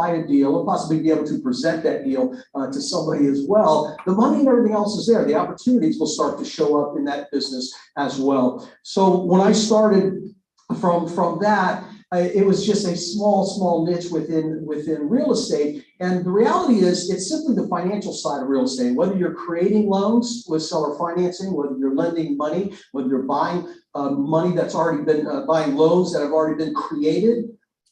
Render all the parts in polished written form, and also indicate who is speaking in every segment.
Speaker 1: identify a deal or possibly be able to present that deal to somebody as well, the money and everything else is there. The opportunities will start to show up in that business as well. So when I started from that, it was just a small niche within real estate. And the reality is, it's simply the financial side of real estate. Whether you're creating loans with seller financing, whether you're lending money, whether you're buying money that's already been buying loans that have already been created,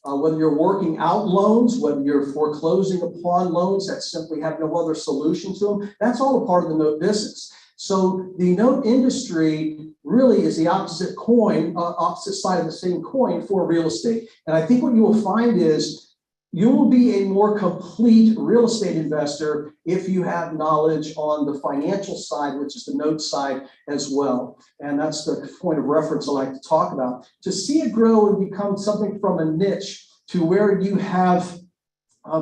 Speaker 1: whether you're working out loans, whether you're foreclosing upon loans that simply have no other solution to them, that's all a part of the note business. So the note industry really is the opposite side of the same coin for real estate. And I think what you will find is you will be a more complete real estate investor if you have knowledge on the financial side, which is the note side as well. And that's the point of reference I like to talk about. To see it grow and become something from a niche to where you have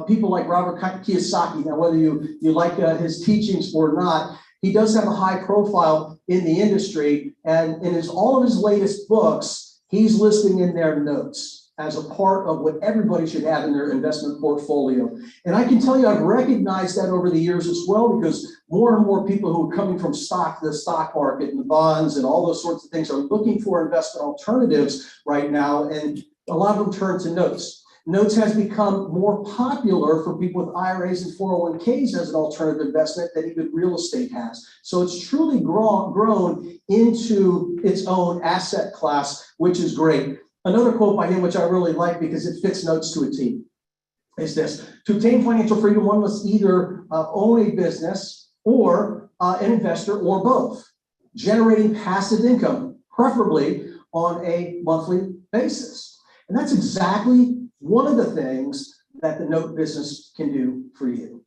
Speaker 1: people like Robert Kiyosaki. Now, whether you like his teachings or not, he does have a high profile in the industry, and in all of his latest books, he's listing in their notes as a part of what everybody should have in their investment portfolio. And I can tell you, I've recognized that over the years as well, because more and more people who are coming from the stock market and the bonds and all those sorts of things are looking for investment alternatives right now, and a lot of them turn to notes. Notes has become more popular for people with IRAs and 401ks as an alternative investment than even real estate has. So it's truly grown into its own asset class, which is great. Another quote by him, which I really like because it fits notes to a T, is this: to obtain financial freedom, one must either own a business or an investor or both, generating passive income, preferably on a monthly basis. And that's exactly one of the things that the note business can do for you,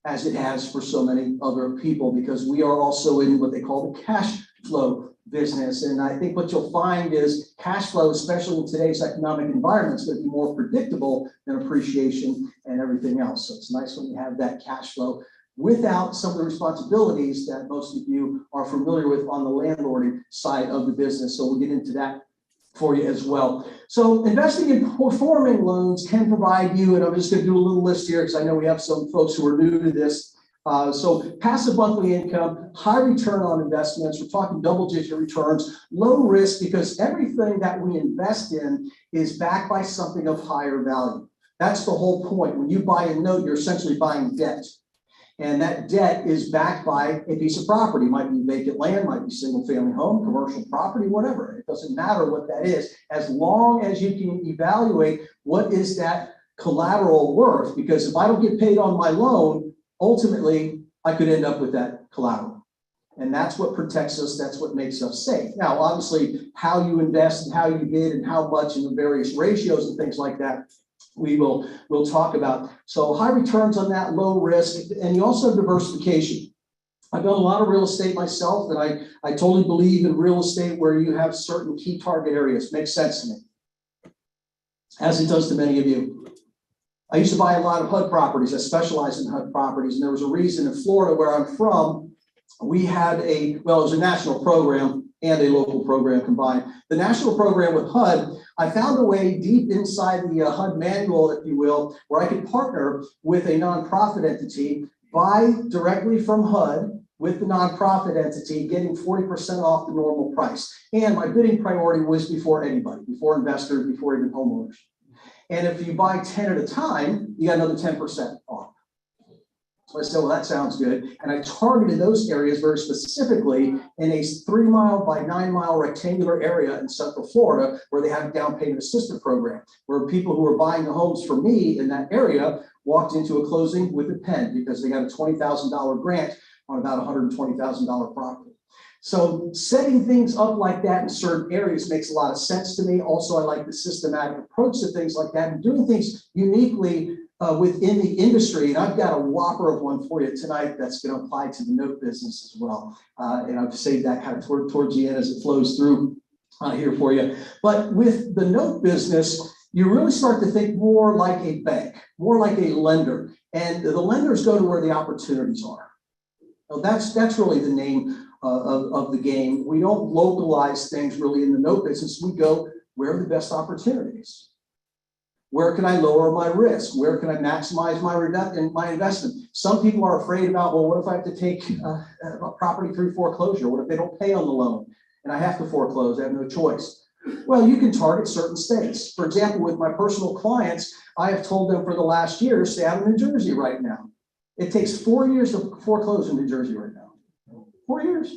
Speaker 1: as it has for so many other people, because we are also in what they call the cash flow business. And I think what you'll find is cash flow, especially in today's economic environment, is going to be more predictable than appreciation and everything else. So it's nice when you have that cash flow without some of the responsibilities that most of you are familiar with on the landlording side of the business. So we'll get into that for you as well. So investing in performing loans can provide you, and I'm just going to do a little list here because I know we have some folks who are new to this. So passive monthly income, high return on investments, we're talking double-digit returns, low risk, because everything that we invest in is backed by something of higher value. That's the whole point. When you buy a note, you're essentially buying debt. And that debt is backed by a piece of property. It might be vacant land, might be single family home, commercial property, whatever. It doesn't matter what that is, as long as you can evaluate what is that collateral worth. Because if I don't get paid on my loan, ultimately I could end up with that collateral. And that's what protects us. That's what makes us safe. Now, obviously, how you invest and how you bid and how much and the various ratios and things like that, we'll talk about. So high returns on that, low risk, and you also have diversification. I've done a lot of real estate myself, and I totally believe in real estate where you have certain key target areas. Makes sense to me, as it does to many of you. I used to buy a lot of HUD properties. I specialize in HUD properties, and there was a reason in Florida, where I'm from, we had it was a national program and a local program combined. The national program with HUD, I found a way deep inside the HUD manual, if you will, where I could partner with a nonprofit entity, buy directly from HUD with the nonprofit entity, getting 40% off the normal price. And my bidding priority was before anybody, before investors, before even homeowners. And if you buy 10 at a time, you got another 10% off. So I said, well, that sounds good. And I targeted those areas very specifically in a 3 mile by 9 mile rectangular area in Central Florida, where they have a down payment assistance program, where people who were buying the homes for me in that area walked into a closing with a pen because they got a $20,000 grant on about $120,000 property. So setting things up like that in certain areas makes a lot of sense to me. Also, I like the systematic approach to things like that and doing things uniquely within the industry. And I've got a whopper of one for you tonight that's going to apply to the note business as well. And I've saved that kind of towards the end as it flows through here for you. But with the note business, you really start to think more like a bank, more like a lender. And the lenders go to where the opportunities are. So that's really the name of the game. We don't localize things really in the note business. We go where are the best opportunities. Where can I lower my risk? Where can I maximize my investment? Some people are afraid about, well, what if I have to take a property through foreclosure? What if they don't pay on the loan and I have to foreclose? I have no choice. Well, you can target certain states. For example, with my personal clients, I have told them for the last year, stay out of New Jersey right now. It takes 4 years to foreclose in New Jersey right now. 4 years.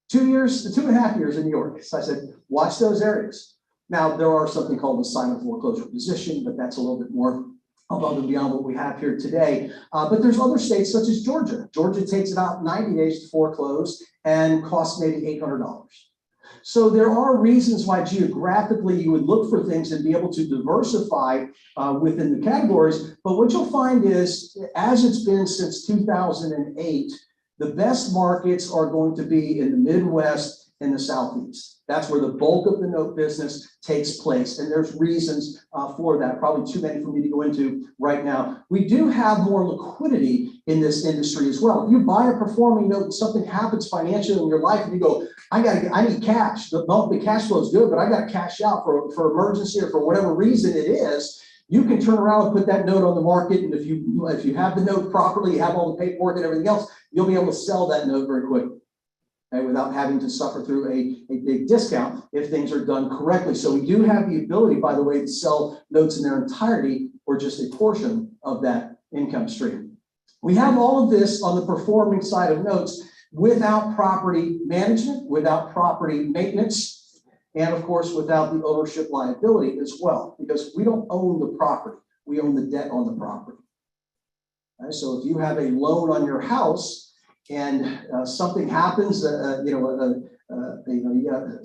Speaker 1: 2 years, 2.5 years in New York. So I said, watch those areas. Now, there are something called the silent foreclosure position, but that's a little bit more above and beyond what we have here today. But there's other states such as Georgia. Georgia takes about 90 days to foreclose and costs maybe $800. So there are reasons why geographically you would look for things and be able to diversify within the categories. But what you'll find is, as it's been since 2008, the best markets are going to be in the Midwest and the Southeast. That's where the bulk of the note business takes place. And there's reasons for that, probably too many for me to go into right now. We do have more liquidity in this industry as well. If you buy a performing note and something happens financially in your life and you go, I need cash. The cash flow is good, but I got cash out for emergency or for whatever reason it is, you can turn around and put that note on the market. And if you have the note properly, you have all the paperwork and everything else, you'll be able to sell that note very quickly. Okay, without having to suffer through a big discount if things are done correctly. So we do have the ability, by the way, to sell notes in their entirety or just a portion of that income stream. We have all of this on the performing side of notes without property management, without property maintenance, and of course, without the ownership liability as well, because we don't own the property. We own the debt on the property. Okay, so if you have a loan on your house, and something happens, somebody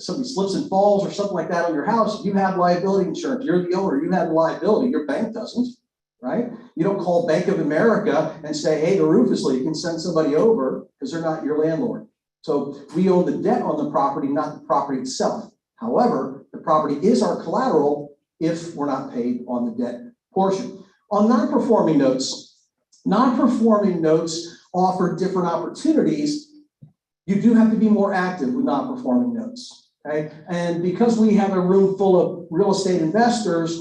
Speaker 1: slips and falls or something like that on your house, you have liability insurance. You're the owner, you have the liability. Your bank doesn't, right? You don't call Bank of America and say, hey, the roof is leaking, send somebody over, because they're not your landlord. So we own the debt on the property, not the property itself. However, the property is our collateral if we're not paid on the debt portion. On non-performing notes offer different opportunities. You do have to be more active with non-performing notes, okay? And because we have a room full of real estate investors,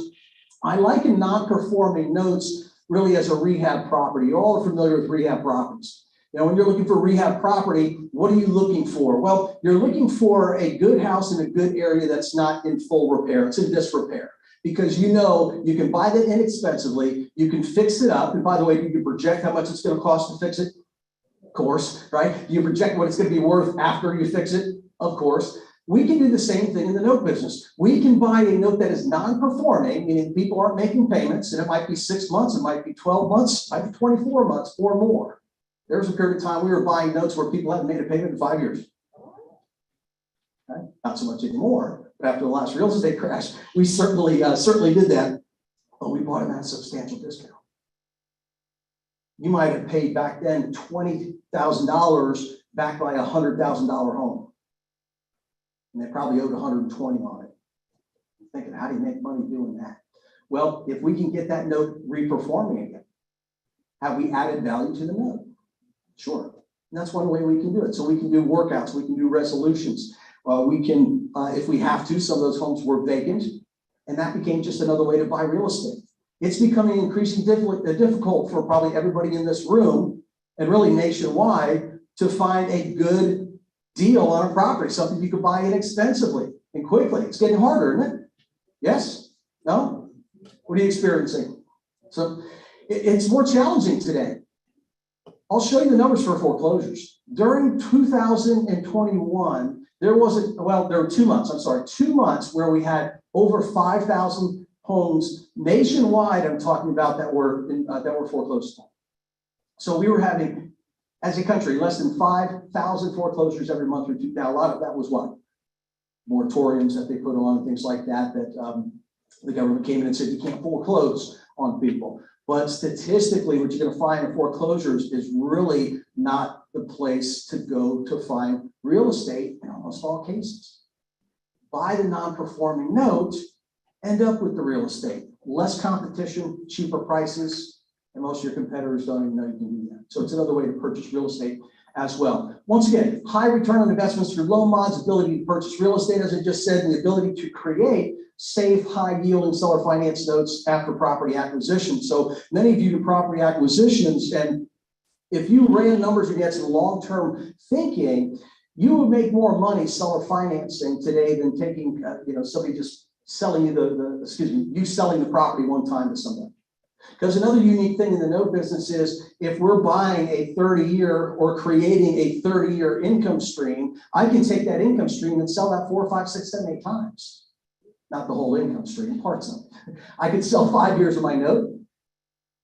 Speaker 1: I liken non-performing notes really as a rehab property. You're all familiar with rehab properties. You know, when you're looking for rehab property, what are you looking for? Well, you're looking for a good house in a good area that's not in full repair. It's in disrepair. Because you know you can buy that inexpensively, you can fix it up, and by the way, you can project how much it's going to cost to fix it. Of course, right? You project what it's going to be worth after you fix it, of course. We can do the same thing in the note business. We can buy a note that is non-performing, meaning people aren't making payments, and it might be 6 months, it might be 12 months, it might be 24 months or more. There was a period of time we were buying notes where people hadn't made a payment in 5 years. Okay? Not so much anymore, but after the last real estate crash, we certainly did that, but we bought them at a substantial discount. You might have paid back then $20,000 back by a $100,000 home. And they probably owed 120 on it. You're thinking, how do you make money doing that? Well, if we can get that note reperforming again, have we added value to the note? Sure. And that's one way we can do it. So we can do workouts, we can do resolutions. We can, if we have to, some of those homes were vacant, and that became just another way to buy real estate. It's becoming increasingly difficult for probably everybody in this room and really nationwide to find a good deal on a property, something you could buy inexpensively and quickly. It's getting harder, isn't it? Yes? No? What are you experiencing? So it's more challenging today. I'll show you the numbers for foreclosures. During 2021, there were 2 months, 2 months where we had over 5,000 homes nationwide, I'm talking about, that were foreclosed on. So we were having, as a country, less than 5,000 foreclosures every month. Now, a lot of that was what? Moratoriums that they put on and things like that, the government came in and said, you can't foreclose on people. But statistically, what you're going to find in foreclosures is really not the place to go to find real estate in almost all cases. Buy the non-performing note, end up with the real estate. Less competition, cheaper prices, and most of your competitors don't even know you can do that. So it's another way to purchase real estate as well. Once again, high return on investments through low mods, ability to purchase real estate, as I just said, and the ability to create safe, high yielding seller finance notes after property acquisition. So many of you do property acquisitions, and if you ran numbers against the long-term thinking, you would make more money seller financing today than taking, somebody just selling you you selling the property one time to somebody. Because another unique thing in the note business is if we're buying a 30-year or creating a 30-year income stream, I can take that income stream and sell that 4, 5, 6, 7, 8 times. Not the whole income stream, parts of it. I could sell 5 years of my note,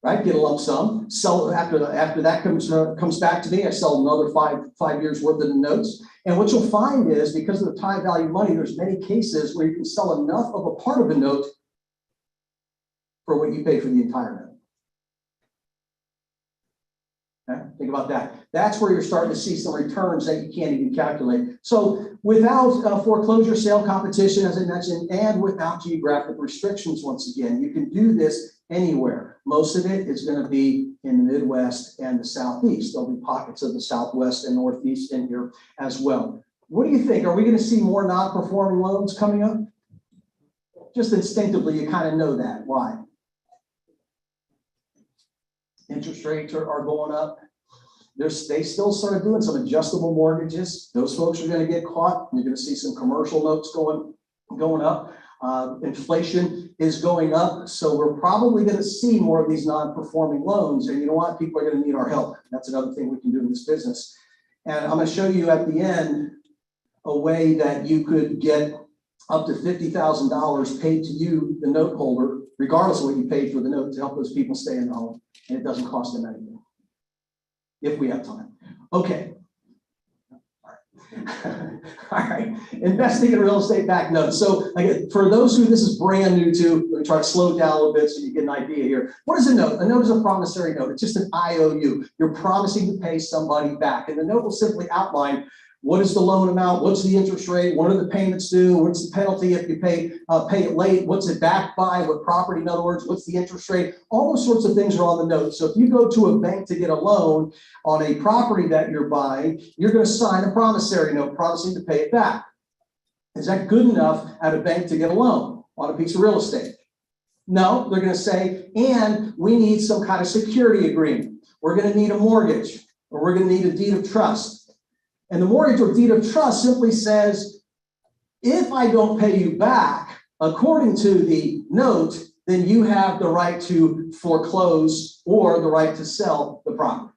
Speaker 1: right? Get a lump sum. Sell after that comes back to me. I sell another five years worth of the notes. And what you'll find is because of the time value of money, there's many cases where you can sell enough of a part of a note for what you pay for the entire note. Okay? Think about that. That's where you're starting to see some returns that you can't even calculate. So without foreclosure sale competition, as I mentioned, and without geographic restrictions, once again, you can do this anywhere. Most of it is going to be in the Midwest and the Southeast. There'll be pockets of the Southwest and Northeast in here as well. What do you think? Are we going to see more non-performing loans coming up? Just instinctively, you kind of know that. Why? Interest rates are going up. They still started doing some adjustable mortgages. Those folks are going to get caught. You're going to see some commercial notes going up. Inflation is going up. So we're probably going to see more of these non-performing loans. And you know what? People are going to need our help. That's another thing we can do in this business. And I'm going to show you at the end a way that you could get up to $50,000 paid to you, the note holder, regardless of what you paid for the note, to help those people stay in the home. And it doesn't cost them anything, if we have time. Okay. All right. Investing in real estate backed notes. So again, for those who this is brand new to, let me try to slow it down a little bit so you get an idea here. What is a note? A note is a promissory note. It's just an IOU. You're promising to pay somebody back. And the note will simply outline what is the loan amount, what's the interest rate, what are the payments due, what's the penalty if you pay it late, what's it backed by, what property, in other words, what's the interest rate, all those sorts of things are on the note. So if you go to a bank to get a loan on a property that you're buying, you're going to sign a promissory note promising to pay it back. Is that good enough at a bank to get a loan on a piece of real estate? No, they're going to say, and we need some kind of security agreement. We're going to need a mortgage, or we're going to need a deed of trust. And the mortgage or deed of trust simply says, if I don't pay you back according to the note, then you have the right to foreclose or the right to sell the property,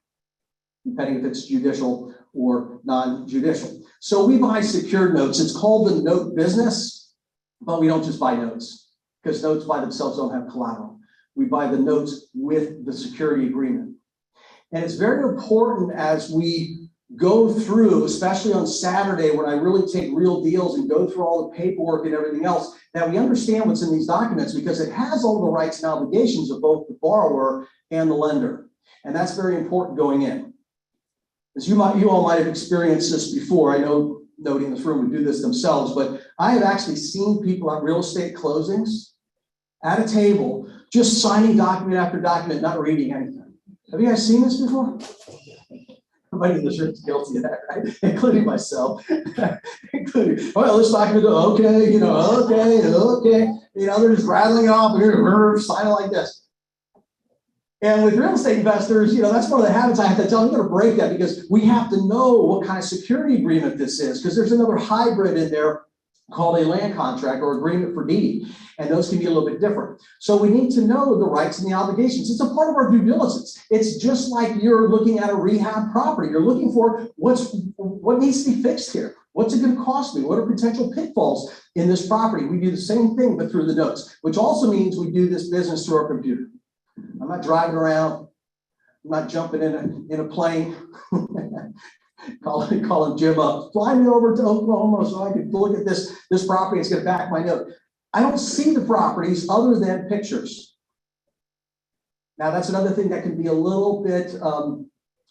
Speaker 1: depending if it's judicial or non-judicial. So we buy secured notes. It's called the note business, but we don't just buy notes because notes by themselves don't have collateral. We buy the notes with the security agreement. And it's very important as we go through, especially on Saturday when I really take real deals and go through all the paperwork and everything else, that we understand what's in these documents because it has all the rights and obligations of both the borrower and the lender. And that's very important going in. As you all might have experienced this before. I know nobody in this room would do this themselves, but I have actually seen people at real estate closings at a table just signing document after document, not reading anything. Have you guys seen this before? Everybody in this room is guilty of that, right? Including myself. Including, well, this document, okay, okay. They're just rattling off, signing like this. And with real estate investors, that's one of the habits I have to tell them. You got to break that because we have to know what kind of security agreement this is, because there's another hybrid in there called a land contract or agreement for deed. And those can be a little bit different. So we need to know the rights and the obligations. It's a part of our due diligence. It's just like you're looking at a rehab property. You're looking for what needs to be fixed here. What's it going to cost me? What are potential pitfalls in this property? We do the same thing, but through the notes, which also means we do this business through our computer. I'm not driving around. I'm not jumping in a plane. calling Jim up, fly me over to Oklahoma so I can look at this property. It's going to back my note. I don't see the properties other than pictures. Now, that's another thing that can be a little bit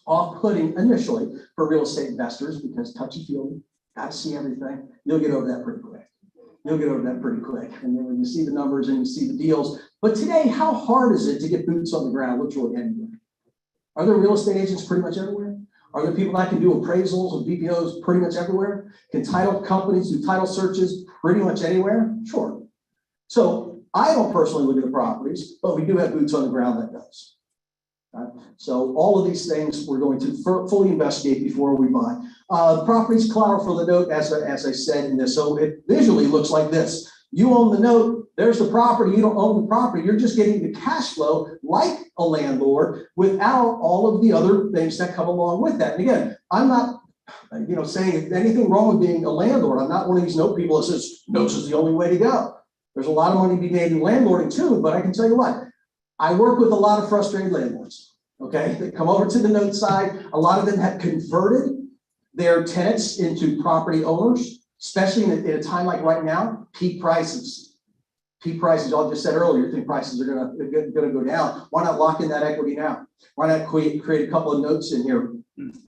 Speaker 1: off-putting initially for real estate investors because touchy-feely, got to see everything. You'll get over that pretty quick. And then when you see the numbers and you see the deals. But today, how hard is it to get boots on the ground literally anywhere? Are there real estate agents pretty much everywhere? Are there people that can do appraisals and BPOs pretty much everywhere? Can title companies do title searches pretty much anywhere? Sure. So I don't personally look at the properties, but we do have boots on the ground that does. Right? So all of these things we're going to fully investigate before we buy. The property's collateral for the note, as I said in this. So it visually looks like this. You own the note, there's the property, you don't own the property, you're just getting the cash flow like a landlord without all of the other things that come along with that. And again, I'm not saying anything wrong with being a landlord. I'm not one of these note people that says notes is the only way to go. There's a lot of money to be made in landlording too, but I can tell you what, I work with a lot of frustrated landlords, okay? They come over to the note side. A lot of them have converted their tenants into property owners, especially in a time like right now, peak prices. Peak prices, I just said earlier, you think prices are gonna go down. Why not lock in that equity now? Why not create a couple of notes in here?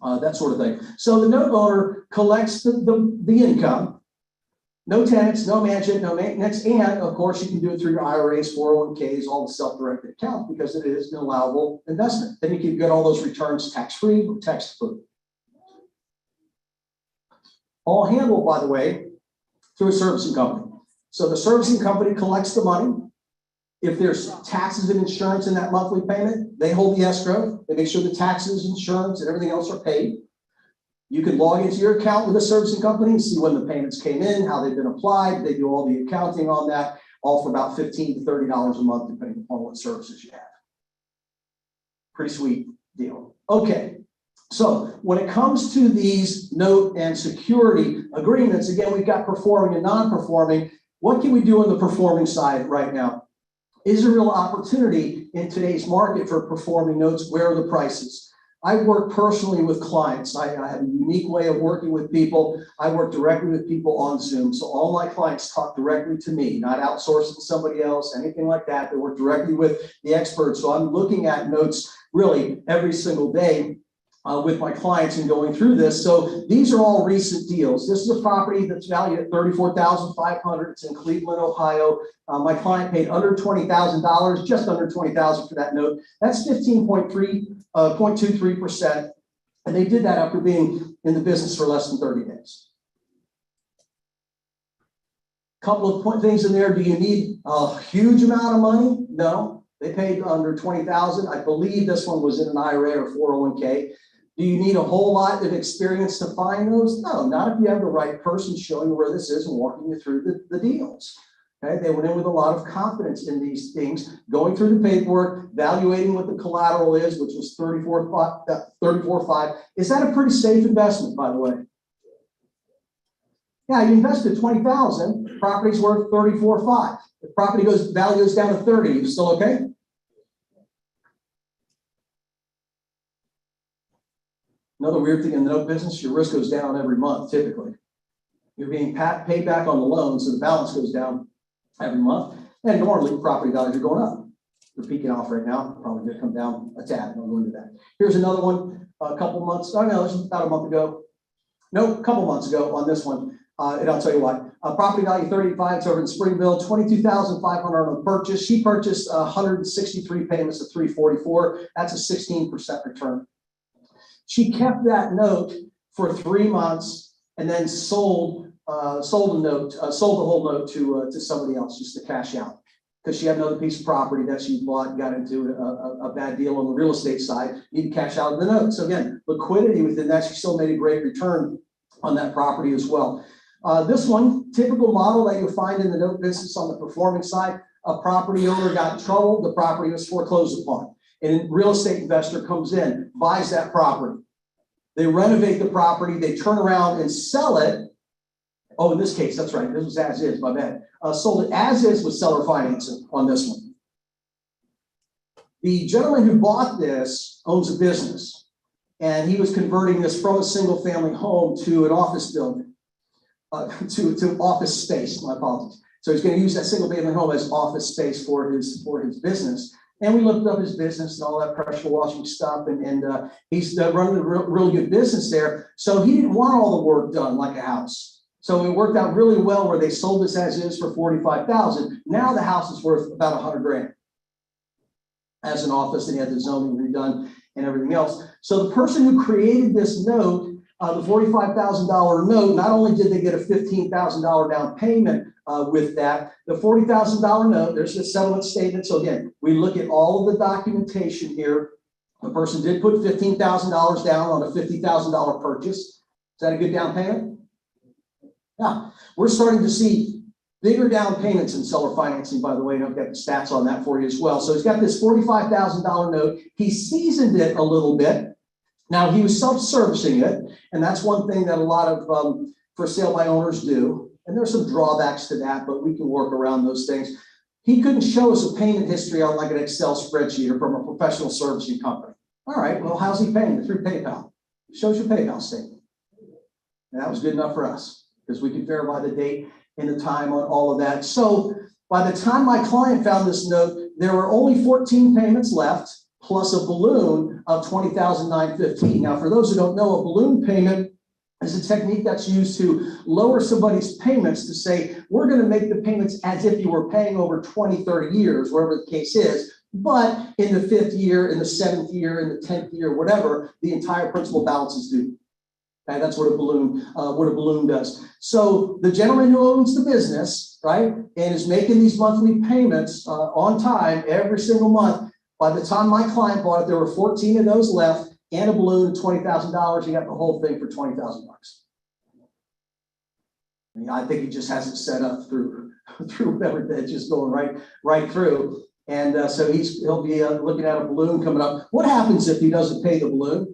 Speaker 1: That sort of thing. So the note owner collects the income, no tenants, no management, no maintenance, and of course you can do it through your IRAs, 401ks, all the self-directed accounts because it is an allowable investment. Then you can get all those returns tax-free or tax-free. All handled, by the way, through a servicing company. So the servicing company collects the money. If there's taxes and insurance in that monthly payment, they hold the escrow. They make sure the taxes, insurance, and everything else are paid. You can log into your account with a servicing company and see when the payments came in, how they've been applied. They do all the accounting on that, all for about $15 to $30 a month, depending upon what services you have. Pretty sweet deal. Okay, so when it comes to these note and security agreements, again, we've got performing and non-performing. What can we do on the performing side right now? Is there a real opportunity in today's market for performing notes? Where are the prices? I work personally with clients. I have a unique way of working with people. I work directly with people on Zoom. So all my clients talk directly to me, not outsourcing to somebody else, anything like that. They work directly with the experts. So I'm looking at notes really every single day with my clients and going through this. So these are all recent deals. This is a property that's valued at $34,500. It's in Cleveland, Ohio. My client paid under $20,000, just under $20,000 for that note. That's 0.23%. And they did that after being in the business for less than 30 days. Couple of things in there. Do you need a huge amount of money? No. They paid under $20,000. I believe this one was in an IRA or 401k. Do you need a whole lot of experience to find those? No, not if you have the right person showing you where this is and walking you through the deals. Okay, they went in with a lot of confidence in these things, going through the paperwork, evaluating what the collateral is, which was $34,500. Is that a pretty safe investment, by the way? Yeah, you invested $20,000, property's worth $34,500. The property value goes down to $30,000, you still okay? Another weird thing in the note business, your risk goes down every month, typically. You're being paid back on the loan, so the balance goes down every month. And normally, property values are going up. They're peaking off right now, probably going to come down a tad. I'll go into that. Here's another one, a couple months, this was about a month ago. No, a couple months ago on this one. And I'll tell you why. Property value 35, it's over in Springville, $22,500 on the purchase. She purchased 163 payments of $344. That's a 16% return. She kept that note for 3 months and then sold the whole note to somebody else just to cash out because she had another piece of property that she bought, got into a bad deal on the real estate side, need to cash out the note. So again, liquidity within that, she still made a great return on that property as well. This one, typical model that you'll find in the note business on the performing side, a property owner got in trouble, the property was foreclosed upon. And a real estate investor comes in, buys that property. They renovate the property, they turn around and sell it. Oh, in this case, that's right, this was as is, my bad. Sold it as is with seller financing on this one. The gentleman who bought this owns a business, and he was converting this from a single family home to an office building, to office space, my apologies. So he's going to use that single family home as office space for his business. And we looked up his business and all that pressure washing stuff, and he's running a really good business there. So he didn't want all the work done like a house. So it worked out really well where they sold this as is for $45,000. Now the house is worth about $100,000 as an office, and he had the zoning redone and everything else. So the person who created this note the $45,000 note, not only did they get a $15,000 down payment with that, the $40,000 note, there's the settlement statement. So again, we look at all of the documentation here. The person did put $15,000 down on a $50,000 purchase. Is that a good down payment? Yeah, we're starting to see bigger down payments in seller financing, by the way, and I've got the stats on that for you as well. So he's got this $45,000 note. He seasoned it a little bit. Now, he was self-servicing it, and that's one thing that a lot of for sale by owners do. And there's some drawbacks to that, but we can work around those things. He couldn't show us a payment history on like an Excel spreadsheet or from a professional servicing company. All right, well, how's he paying it? Through PayPal. Shows your PayPal statement. And that was good enough for us because we could verify the date and the time on all of that. So by the time my client found this note, there were only 14 payments left, plus a balloon of $20,915. Now, for those who don't know, a balloon payment is a technique that's used to lower somebody's payments to say, we're going to make the payments as if you were paying over 20, 30 years, whatever the case is. But in the 5th year, in the 7th year, in the 10th year, whatever, the entire principal balance is due. Okay, that's what a balloon does. So the gentleman who owns the business, right, and is making these monthly payments on time every single month, by the time my client bought it, there were 14 of those left and a balloon of $20,000. He got the whole thing for $20,000. I mean, I think he just has it set up through whatever that's just going right through. And so he'll be looking at a balloon coming up. What happens if he doesn't pay the balloon?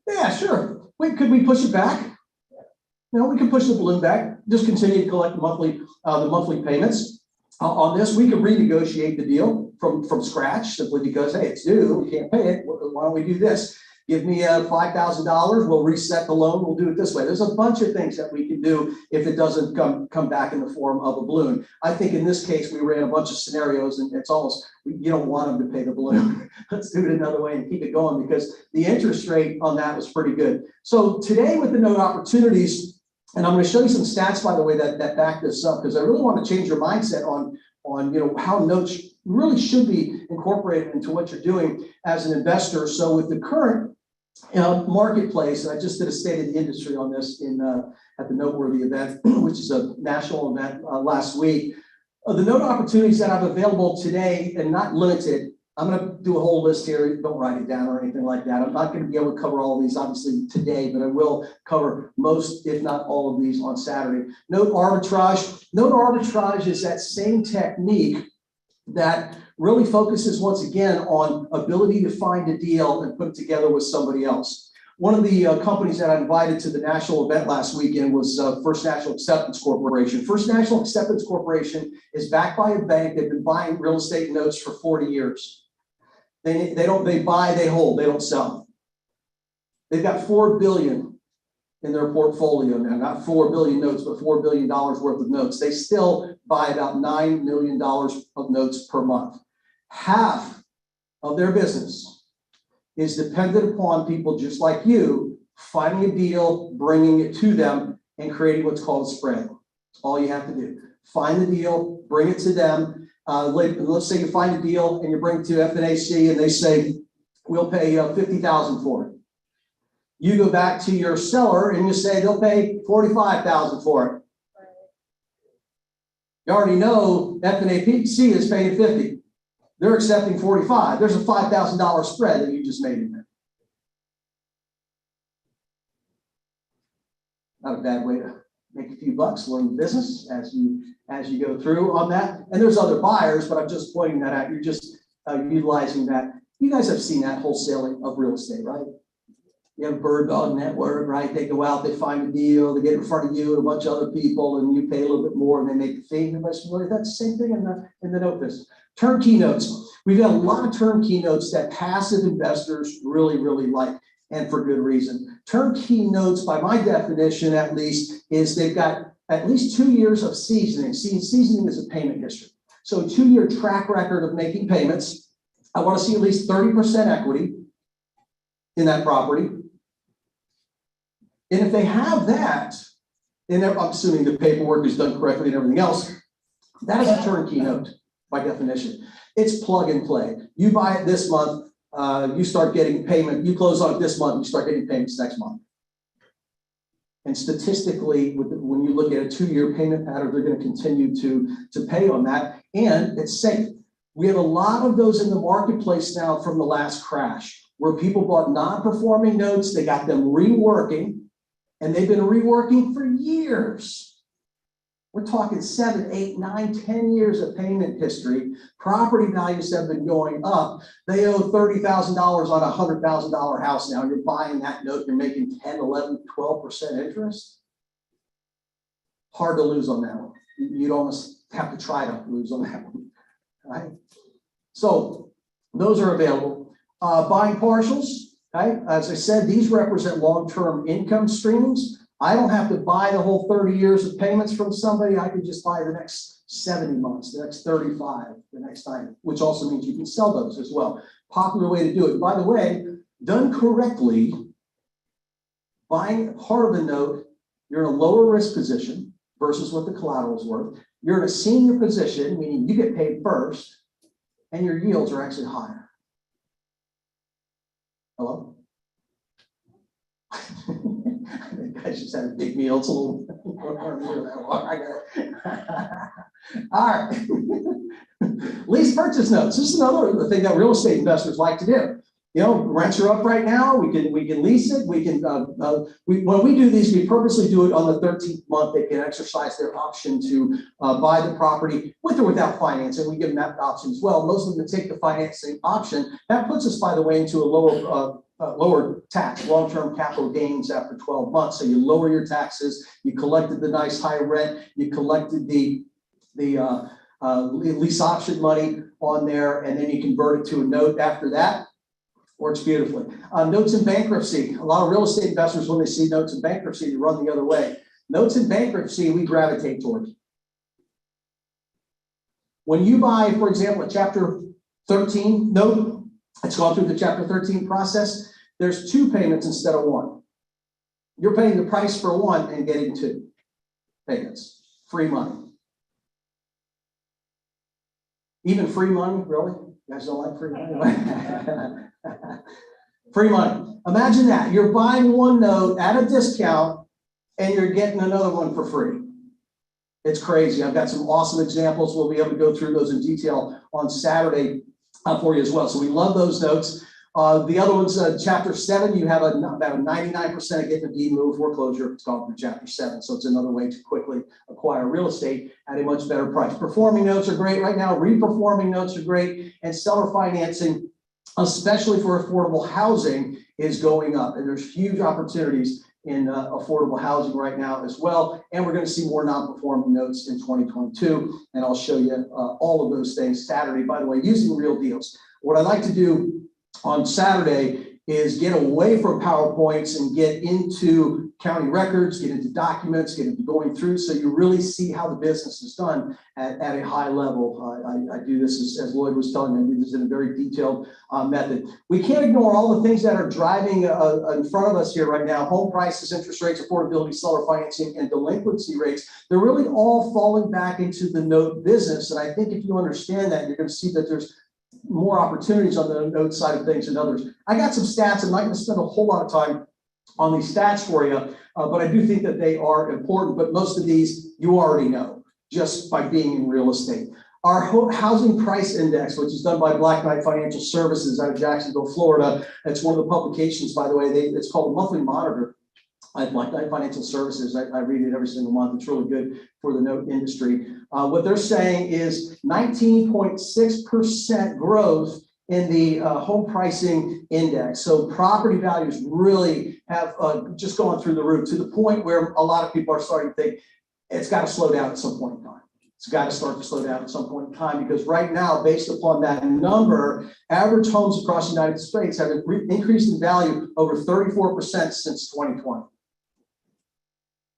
Speaker 1: Yeah, sure. Could we push it back? You know, we can push the balloon back, just continue to collect the monthly payments. On this, we can renegotiate the deal from scratch simply because, hey, it's due, we can't pay it. Why don't we do this? Give me $5,000, we'll reset the loan, we'll do it this way. There's a bunch of things that we can do if it doesn't come back in the form of a balloon. I think in this case, we ran a bunch of scenarios and it's almost, you don't want them to pay the balloon. Let's do it another way and keep it going because the interest rate on that was pretty good. So today with the note opportunities, and I'm going to show you some stats, by the way, that back this up, because I really want to change your mindset on how notes really should be incorporated into what you're doing as an investor. So with the current marketplace, and I just did a state of the industry on this at the Noteworthy event, which is a national event last week. The note opportunities that I have available today, and not limited, I'm going to do a whole list here. Don't write it down or anything like that. I'm not going to be able to cover all of these, obviously, today, but I will cover most, if not all of these on Saturday. Note arbitrage. Note arbitrage is that same technique that really focuses, once again, on ability to find a deal and put it together with somebody else. One of the companies that I invited to the national event last weekend was First National Acceptance Corporation. First National Acceptance Corporation is backed by a bank. They've been buying real estate notes for 40 years. They buy, they hold, they don't sell. They've got $4 billion in their portfolio now, not 4 billion notes, but $4 billion worth of notes. They still buy about $9 million of notes per month. Half of their business is dependent upon people just like you finding a deal, bringing it to them, and creating what's called a spread. That's all you have to do. Find the deal, bring it to them. Let's say you find a deal and you bring it to FNAC and they say, we'll pay $50,000 for it. You go back to your seller and you say they'll pay $45,000 for it. You already know FNAC is paying $50,000. They're accepting $45,000. There's a $5,000 spread that you just made in there. Not a bad way to make a few bucks, learn the business as you go through on that. And there's other buyers, but I'm just pointing that out. You're just utilizing that. You guys have seen that wholesaling of real estate, right? You have Bird Dog Network, right? They go out, they find a deal, they get in front of you and a bunch of other people, and you pay a little bit more, and they make the fee. Everybody's familiar. That's the same thing in the note business. Turnkey notes. We've got a lot of turnkey notes that passive investors really, really like, and for good reason. Turnkey notes, by my definition at least, is they've got at least 2 years of seasoning. Seasoning is a payment history. So a 2-year track record of making payments. I want to see at least 30% equity in that property. And if they have that, and I'm assuming the paperwork is done correctly and everything else, that is a turnkey note. by definition. It's plug and play. You buy it this month, you start getting payment. You close on it this month, you start getting payments next month. And statistically, when you look at a 2-year payment pattern, they're going to continue to pay on that, and it's safe. We have a lot of those in the marketplace now from the last crash, where people bought non-performing notes, they got them reworking, and they've been reworking for years. We're talking 7, 8, 9, 10 years of payment history. Property values have been going up. They owe $30,000 on a $100,000 house now. You're buying that note, you're making 10, 11, 12% interest. Hard to lose on that one. You'd almost have to try to lose on that one, right? So those are available. Buying partials, okay? As I said, these represent long-term income streams. I don't have to buy the whole 30 years of payments from somebody. I could just buy the next 70 months, the next 35, the next time, which also means you can sell those as well. Popular way to do it. By the way, done correctly, buying part of the note, you're in a lower risk position versus what the collateral is worth. You're in a senior position, meaning you get paid first, and your yields are actually higher. Hello? I just had a big meal. It's a little. All right. Lease purchase notes. This is another thing that real estate investors like to do. You know, rents are up right now. We can lease it. We can when we do these, we purposely do it on the 13th month. They can exercise their option to buy the property with or without financing. We give them that option as well. Most of them take the financing option. That puts us, by the way, into a lower tax, long-term capital gains after 12 months. So you lower your taxes. You collected the nice high rent. You collected the lease option money on there, and then you convert it to a note after that. Works beautifully. Notes in bankruptcy. A lot of real estate investors, when they see notes in bankruptcy, they run the other way. Notes in bankruptcy, we gravitate towards. When you buy, for example, a Chapter 13 note, it's gone through the Chapter 13 process, there's 2 payments instead of 1. You're paying the price for 1 and getting 2 payments. Free money. Even free money, really? You guys don't like free money? Free money. Imagine that. You're buying 1 note at a discount and you're getting another one for free. It's crazy. I've got some awesome examples. We'll be able to go through those in detail on Saturday for you as well. So we love those notes. The other one's Chapter 7. You have about a 99% of getting a deed move foreclosure. It's gone through Chapter 7. So it's another way to quickly acquire real estate at a much better price. Performing notes are great right now. Reperforming notes are great. And seller financing, especially for affordable housing, is going up. And there's huge opportunities in affordable housing right now as well. And we're going to see more non-performing notes in 2022. And I'll show you all of those things Saturday, by the way, using real deals. What I like to do on Saturday is get away from PowerPoints and get into county records, get into documents, get into going through, so you really see how the business is done at a high level. I do this, as Lloyd was telling me, I do this in a very detailed method. We can't ignore all the things that are driving in front of us here right now: home prices, interest rates, affordability, seller financing, and delinquency rates. They're really all falling back into the note business. And I think if you understand that, you're going to see that there's more opportunities on the note side of things than others. I got some stats. I'm not going to spend a whole lot of time on these stats for you, but I do think that they are important. But most of these you already know just by being in real estate. Our housing price index, which is done by Black Knight Financial Services out of Jacksonville, Florida. It's one of the publications, by the way. It's called a monthly monitor. Black Knight Financial Services. I read it every single month. It's really good for the note industry. What they're saying is 19.6% growth in the home pricing index. So property values really have just gone through the roof, to the point where a lot of people are starting to think it's got to slow down at some point in time. It's got to start to slow down at some point in time, because right now, based upon that number, average homes across the United States have increased in value over 34% since 2020.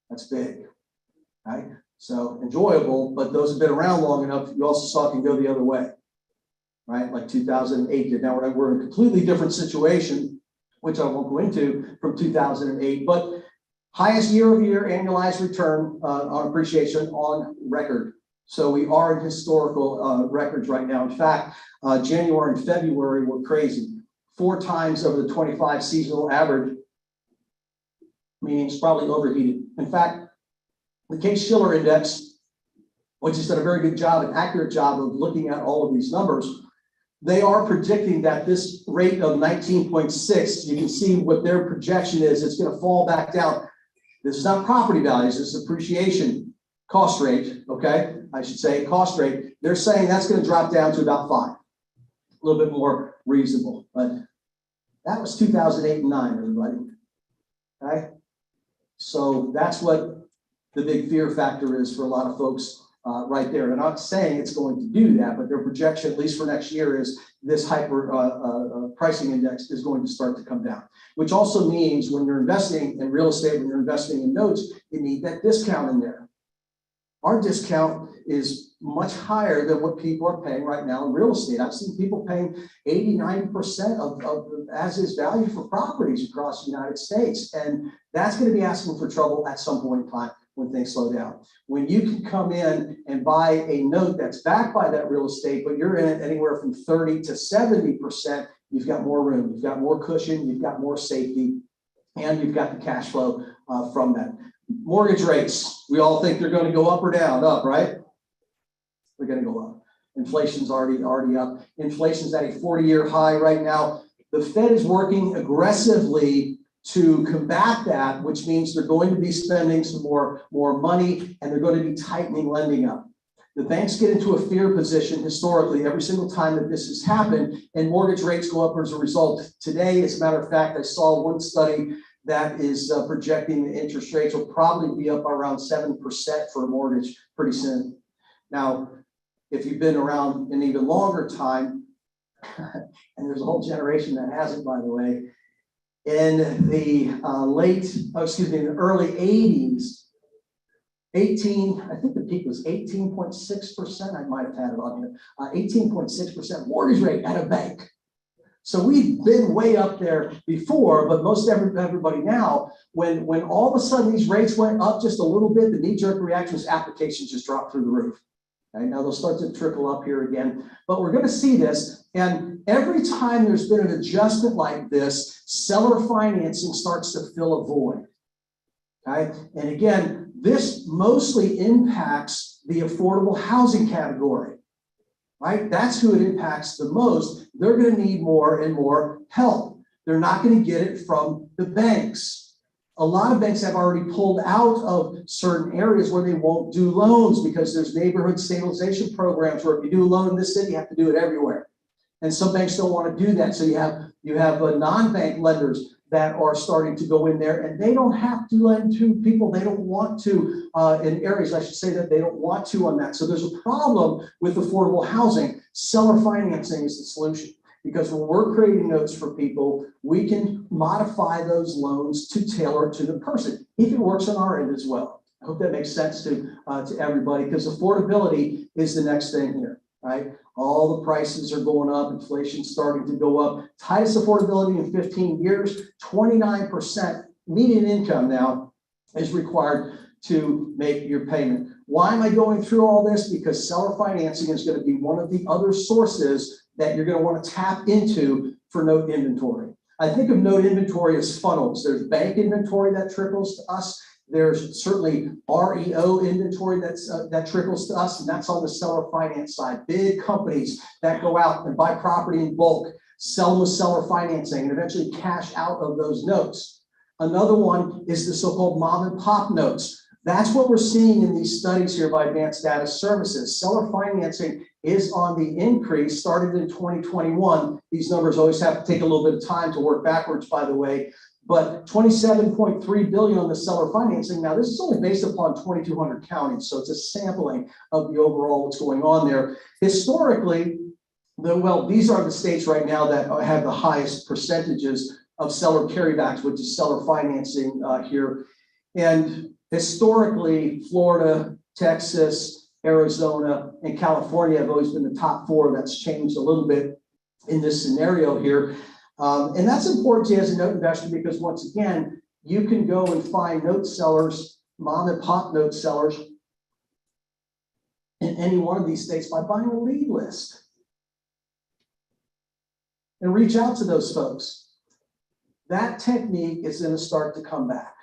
Speaker 1: That's big, right? So enjoyable, but those have been around long enough. You also saw it can go the other way, right? Like 2008 did. Now we're in a completely different situation, which I won't go into, from 2008, but highest year-over-year annualized return on appreciation on record So we are in historical records right now. In fact, January and February were crazy. 4 times over the 25 seasonal average, meaning it's probably overheated. In fact, the Case-Shiller Index, which has done a very good job, an accurate job of looking at all of these numbers, they are predicting that this rate of 19.6, you can see what their projection is, it's going to fall back down. This is not property values, this is appreciation cost rate, okay? I should say cost rate. They're saying that's going to drop down to about 5, a little bit more reasonable. But that was 2008 and 9, everybody, okay? So that's what the big fear factor is for a lot of folks right there. They're not saying it's going to do that, but their projection, at least for next year, is this hyper pricing index is going to start to come down, which also means when you're investing in real estate, when you're investing in notes, you need that discount in there. Our discount is much higher than what people are paying right now in real estate. I've seen people paying 80, 90% of as-is value for properties across the United States. And that's going to be asking for trouble at some point in time when things slow down. When you can come in and buy a note that's backed by that real estate, but you're in it anywhere from 30 to 70%, you've got more room, you've got more cushion, you've got more safety, and you've got the cash flow from that. Mortgage rates, we all think they're going to go up or down, up, right? They're going to go up. Inflation's already up. Inflation's at a 40-year high right now. The Fed is working aggressively to combat that, which means they're going to be spending some more money, and they're going to be tightening lending up. The banks get into a fear position historically every single time that this has happened, and mortgage rates go up as a result. Today, as a matter of fact, I saw one study that is projecting the interest rates will probably be up around 7% for a mortgage pretty soon. Now, if you've been around an even longer time, and there's a whole generation that hasn't, by the way, in the in the early 80s, I think the peak was 18.6%. I might have had it on here, 18.6% mortgage rate at a bank. So we've been way up there before, but most everybody now, when all of a sudden these rates went up just a little bit, the knee-jerk reaction is applications just dropped through the roof. Okay, now they'll start to trickle up here again, but we're going to see this. And every time there's been an adjustment like this, seller financing starts to fill a void. Okay, and again, this mostly impacts the affordable housing category. Right? That's who it impacts the most. They're going to need more and more help. They're not going to get it from the banks. A lot of banks have already pulled out of certain areas where they won't do loans because there's neighborhood stabilization programs where if you do a loan in this city, you have to do it everywhere. And some banks don't want to do that. So you have non-bank lenders that are starting to go in there, and they don't have to lend to people they don't want to in areas, I should say, that they don't want to on that. So there's a problem with affordable housing. Seller financing is the solution, because when we're creating notes for people, we can modify those loans to tailor it to the person, if it works on our end as well. I hope that makes sense to everybody, because affordability is the next thing here, right? All the prices are going up, inflation's starting to go up. Tightest affordability in 15 years, 29% median income now is required to make your payment. Why am I going through all this? Because seller financing is going to be one of the other sources that you're going to want to tap into for note inventory. I think of note inventory as funnels. There's bank inventory that trickles to us. There's certainly REO inventory that trickles to us, and that's on the seller finance side. Big companies that go out and buy property in bulk, sell them with seller financing, and eventually cash out of those notes. Another one is the so-called mom and pop notes. That's what we're seeing in these studies here by Advanced Data Services. Seller financing is on the increase, started in 2021. These numbers always have to take a little bit of time to work backwards, by the way. But 27.3 billion on the seller financing. Now, this is only based upon 2,200 counties, so it's a sampling of the overall what's going on there. Historically, these are the states right now that have the highest percentages of seller carrybacks, which is seller financing here. And historically, Florida, Texas, Arizona, and California have always been the top 4. That's changed a little bit in this scenario here. And that's important to you as a note investor, because once again, you can go and find note sellers, mom and pop note sellers, in in any one of these states by buying a lead list and reach out to those folks. That technique is going to start to come back.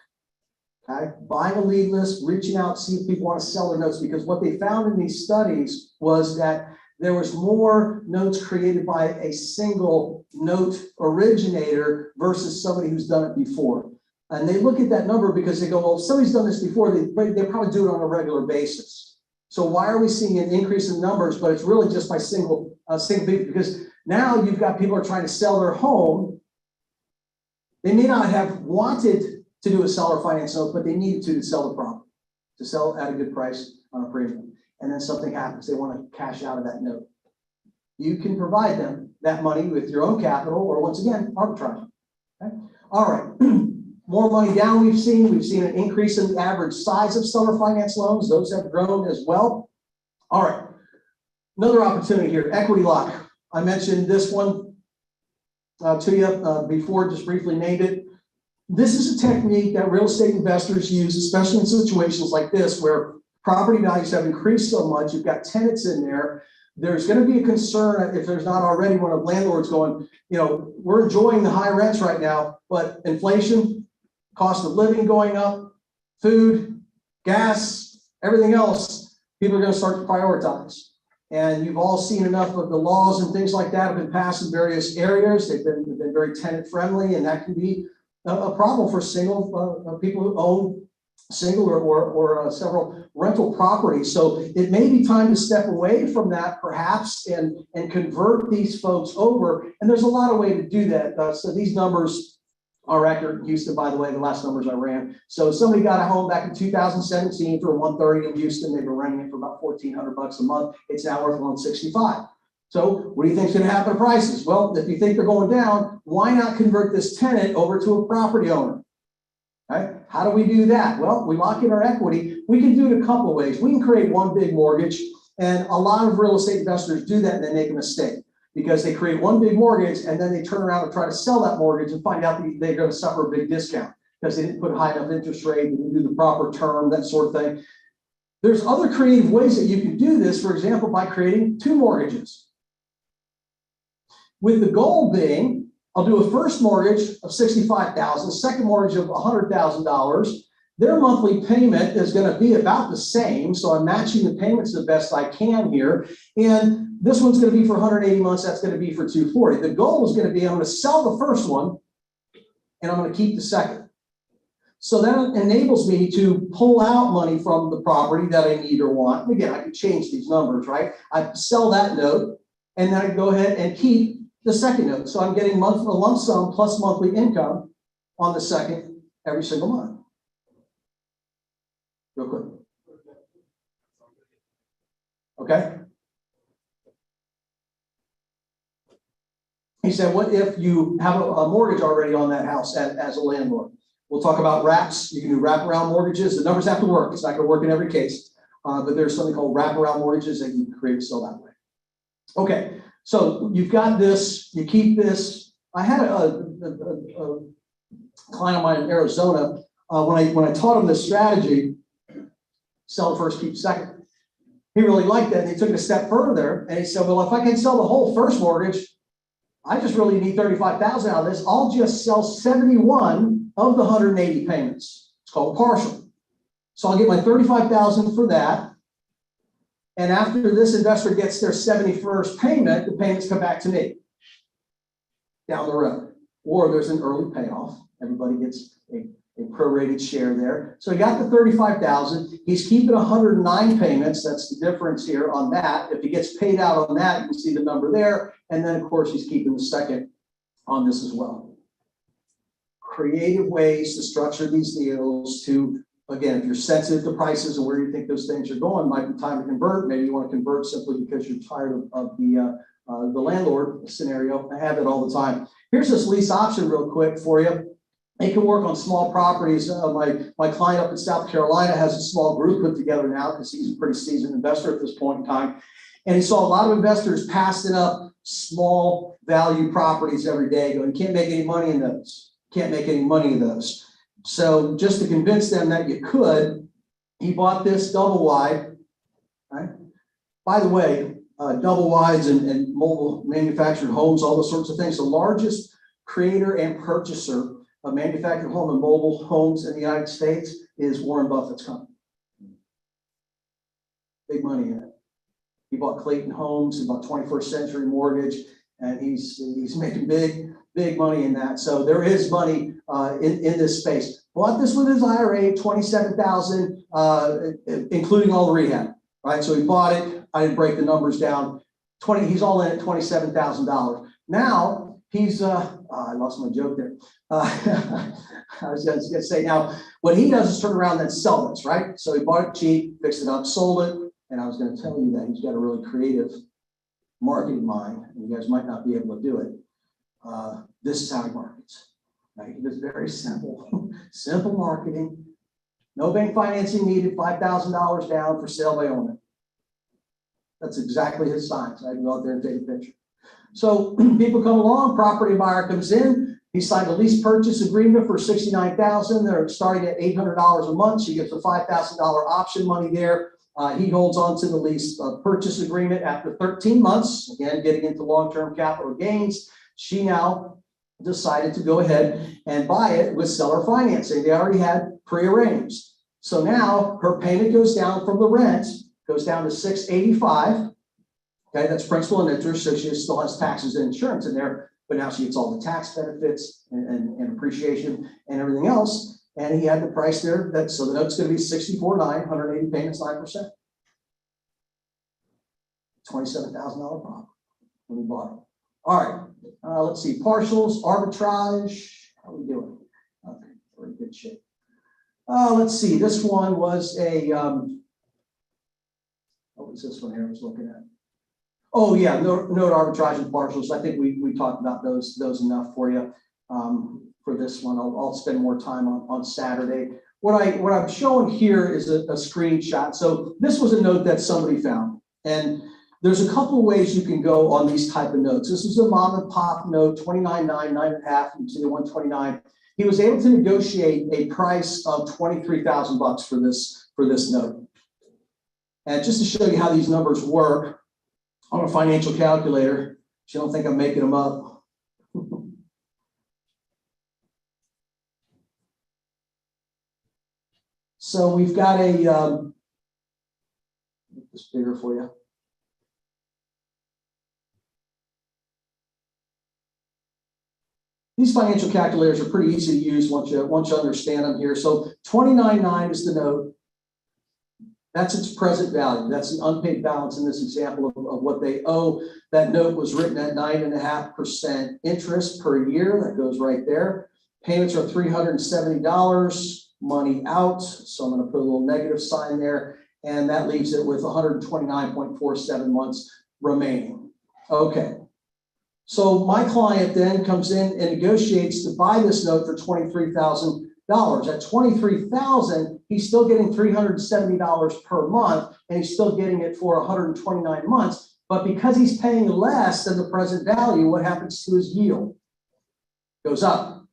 Speaker 1: Okay? Buying a lead list, reaching out, see if people want to sell their notes, because what they found in these studies was that there was more notes created by a single note originator versus somebody who's done it before. And they look at that number because they go, well, if somebody's done this before, they probably do it on a regular basis. So why are we seeing an increase in numbers? But it's people, because now you've got people who are trying to sell their home. They may not have wanted to do a seller finance note, but they needed to sell the property, to sell at a good price on a premium. And then something happens, they want to cash out of that note. You can provide them that money with your own capital, or once again, arbitrage. Okay? All right. More money down we've seen an increase in the average size of seller finance loans. Those have grown as well. All right, another opportunity here, equity lock. I mentioned this one to you before, just briefly named it. This is a technique that real estate investors use, especially in situations like this, where property values have increased so much, you've got tenants in there. There's going to be a concern, if there's not already, one of landlords going, we're enjoying the high rents right now, but inflation, cost of living going up, food, gas, everything else, people are going to start to prioritize. And you've all seen enough of the laws and things like that have been passed in various areas. They've been very tenant friendly, and that can be a problem for single people who own single or several rental properties. So it may be time to step away from that perhaps and convert these folks over. And there's a lot of ways to do that. So these numbers are accurate in Houston, by the way, the last numbers I ran. So somebody got a home back in 2017 for $130 in Houston. They were renting it for about $1,400 a month. It's now worth $165. So what do you think is going to happen to prices? Well, if you think they're going down, why not convert this tenant over to a property owner? Right? How do we do that? Well, we lock in our equity. We can do it a couple of ways. We can create one big mortgage, and a lot of real estate investors do that and they make a mistake because they create one big mortgage and then they turn around and try to sell that mortgage and find out that they're going to suffer a big discount because they didn't put high enough interest rate, they didn't do the proper term, that sort of thing. There's other creative ways that you can do this, for example, by creating two mortgages. With the goal being, I'll do a first mortgage of $65,000, second mortgage of $100,000. Their monthly payment is going to be about the same, so I'm matching the payments the best I can here. And this one's going to be for 180 months. That's going to be for $240. The goal is going to be I'm going to sell the first one, and I'm going to keep the second. So that enables me to pull out money from the property that I need or want. And again, I can change these numbers, right? I sell that note, and then I go ahead and keep the second note. So I'm getting a lump sum plus monthly income on the second every single month. Real quick. Okay. He said, what if you have a mortgage already on that house as a landlord? We'll talk about wraps. You can do wraparound mortgages. The numbers have to work. It's not going to work in every case, but there's something called wraparound mortgages that you can create sell that way. Okay. So you've got this, you keep this. I had a client of mine in Arizona, when I taught him this strategy, sell first, keep second. He really liked that, and he took it a step further, and he said, well, if I can sell the whole first mortgage, I just really need $35,000 out of this. I'll just sell 71 of the 180 payments. It's called partial. So I'll get my $35,000 for that. And after this investor gets their 71st payment, the payments come back to me down the road. Or there's an early payoff. Everybody gets a prorated share there. So he got the $35,000. He's keeping 109 payments. That's the difference here on that. If he gets paid out on that, you can see the number there. And then, of course, he's keeping the second on this as well. Creative ways to structure these deals to, again, if you're sensitive to prices and where you think those things are going, might be time to convert. Maybe you want to convert simply because you're tired of the landlord scenario. I have it all the time. Here's this lease option real quick for you. It can work on small properties. My client up in South Carolina has a small group put together now because he's a pretty seasoned investor at this point in time. And he saw a lot of investors passing up small value properties every day going, you can't make any money in those. Can't make any money in those. So just to convince them that you could, he bought this double wide, right? By the way, double wides and mobile manufactured homes, all those sorts of things, the largest creator and purchaser of manufactured home and mobile homes in the United States is Warren Buffett's company. Big money in it. He bought Clayton Homes, he bought 21st Century Mortgage, and he's making big money in that. So there is money in this space. Bought this with his IRA, $27,000, including all the rehab. Right, so he bought it. I didn't break the numbers down. He's all in at $27,000. Now he's I lost my joke there. I was going to say, now what he does is turn around and sell this, right? So he bought it cheap, fixed it up, sold it, and I was going to tell you that he's got a really creative marketing mind, and you guys might not be able to do it. This is how he markets. Right? He does very simple, simple marketing. No bank financing needed, $5,000 down, for sale by owner. That's exactly his sign. So I can go out there and take a picture. So people come along, property buyer comes in, he signed a lease purchase agreement for $69,000. They're starting at $800 a month. She gets a $5,000 option money there. He holds on to the lease purchase agreement after 13 months. Again, getting into long-term capital gains. She now decided to go ahead and buy it with seller financing. They already had prearranged. So now her payment goes down from the rent, goes down to $685. Okay, that's principal and interest. So she still has taxes and insurance in there, but now she gets all the tax benefits and appreciation and everything else. And he had the price there. So the note's going to be $64,900, 180 payments, 9%. $27,000 profit when we bought it. All right, let's see. Partials, arbitrage. How are we doing? Okay, we're in good shape. Let's see. This one was a, what was this one here I was looking at? Oh, yeah, note arbitrage and partials. I think we talked about those enough for you for this one. I'll spend more time on Saturday. What I'm showing here is a screenshot. So this was a note that somebody found. And there's a couple of ways you can go on these type of notes. This is a mom and pop note, 29.9, 9.5, and to the 129. He was able to negotiate a price of $23,000 for this note. And just to show you how these numbers work on a financial calculator, you don't think I'm making them up. So we've got a, make this bigger for you. These financial calculators are pretty easy to use once you understand them here. So 29.9 is the note. That's its present value. That's the unpaid balance in this example of what they owe. That note was written at 9.5% interest per year. That goes right there. Payments are $370, money out. So I'm going to put a little negative sign there. And that leaves it with 129.47 months remaining. Okay. So my client then comes in and negotiates to buy this note for $23,000. At $23,000, he's still getting $370 per month, and he's still getting it for 129 months. But because he's paying less than the present value, what happens to his yield? Goes up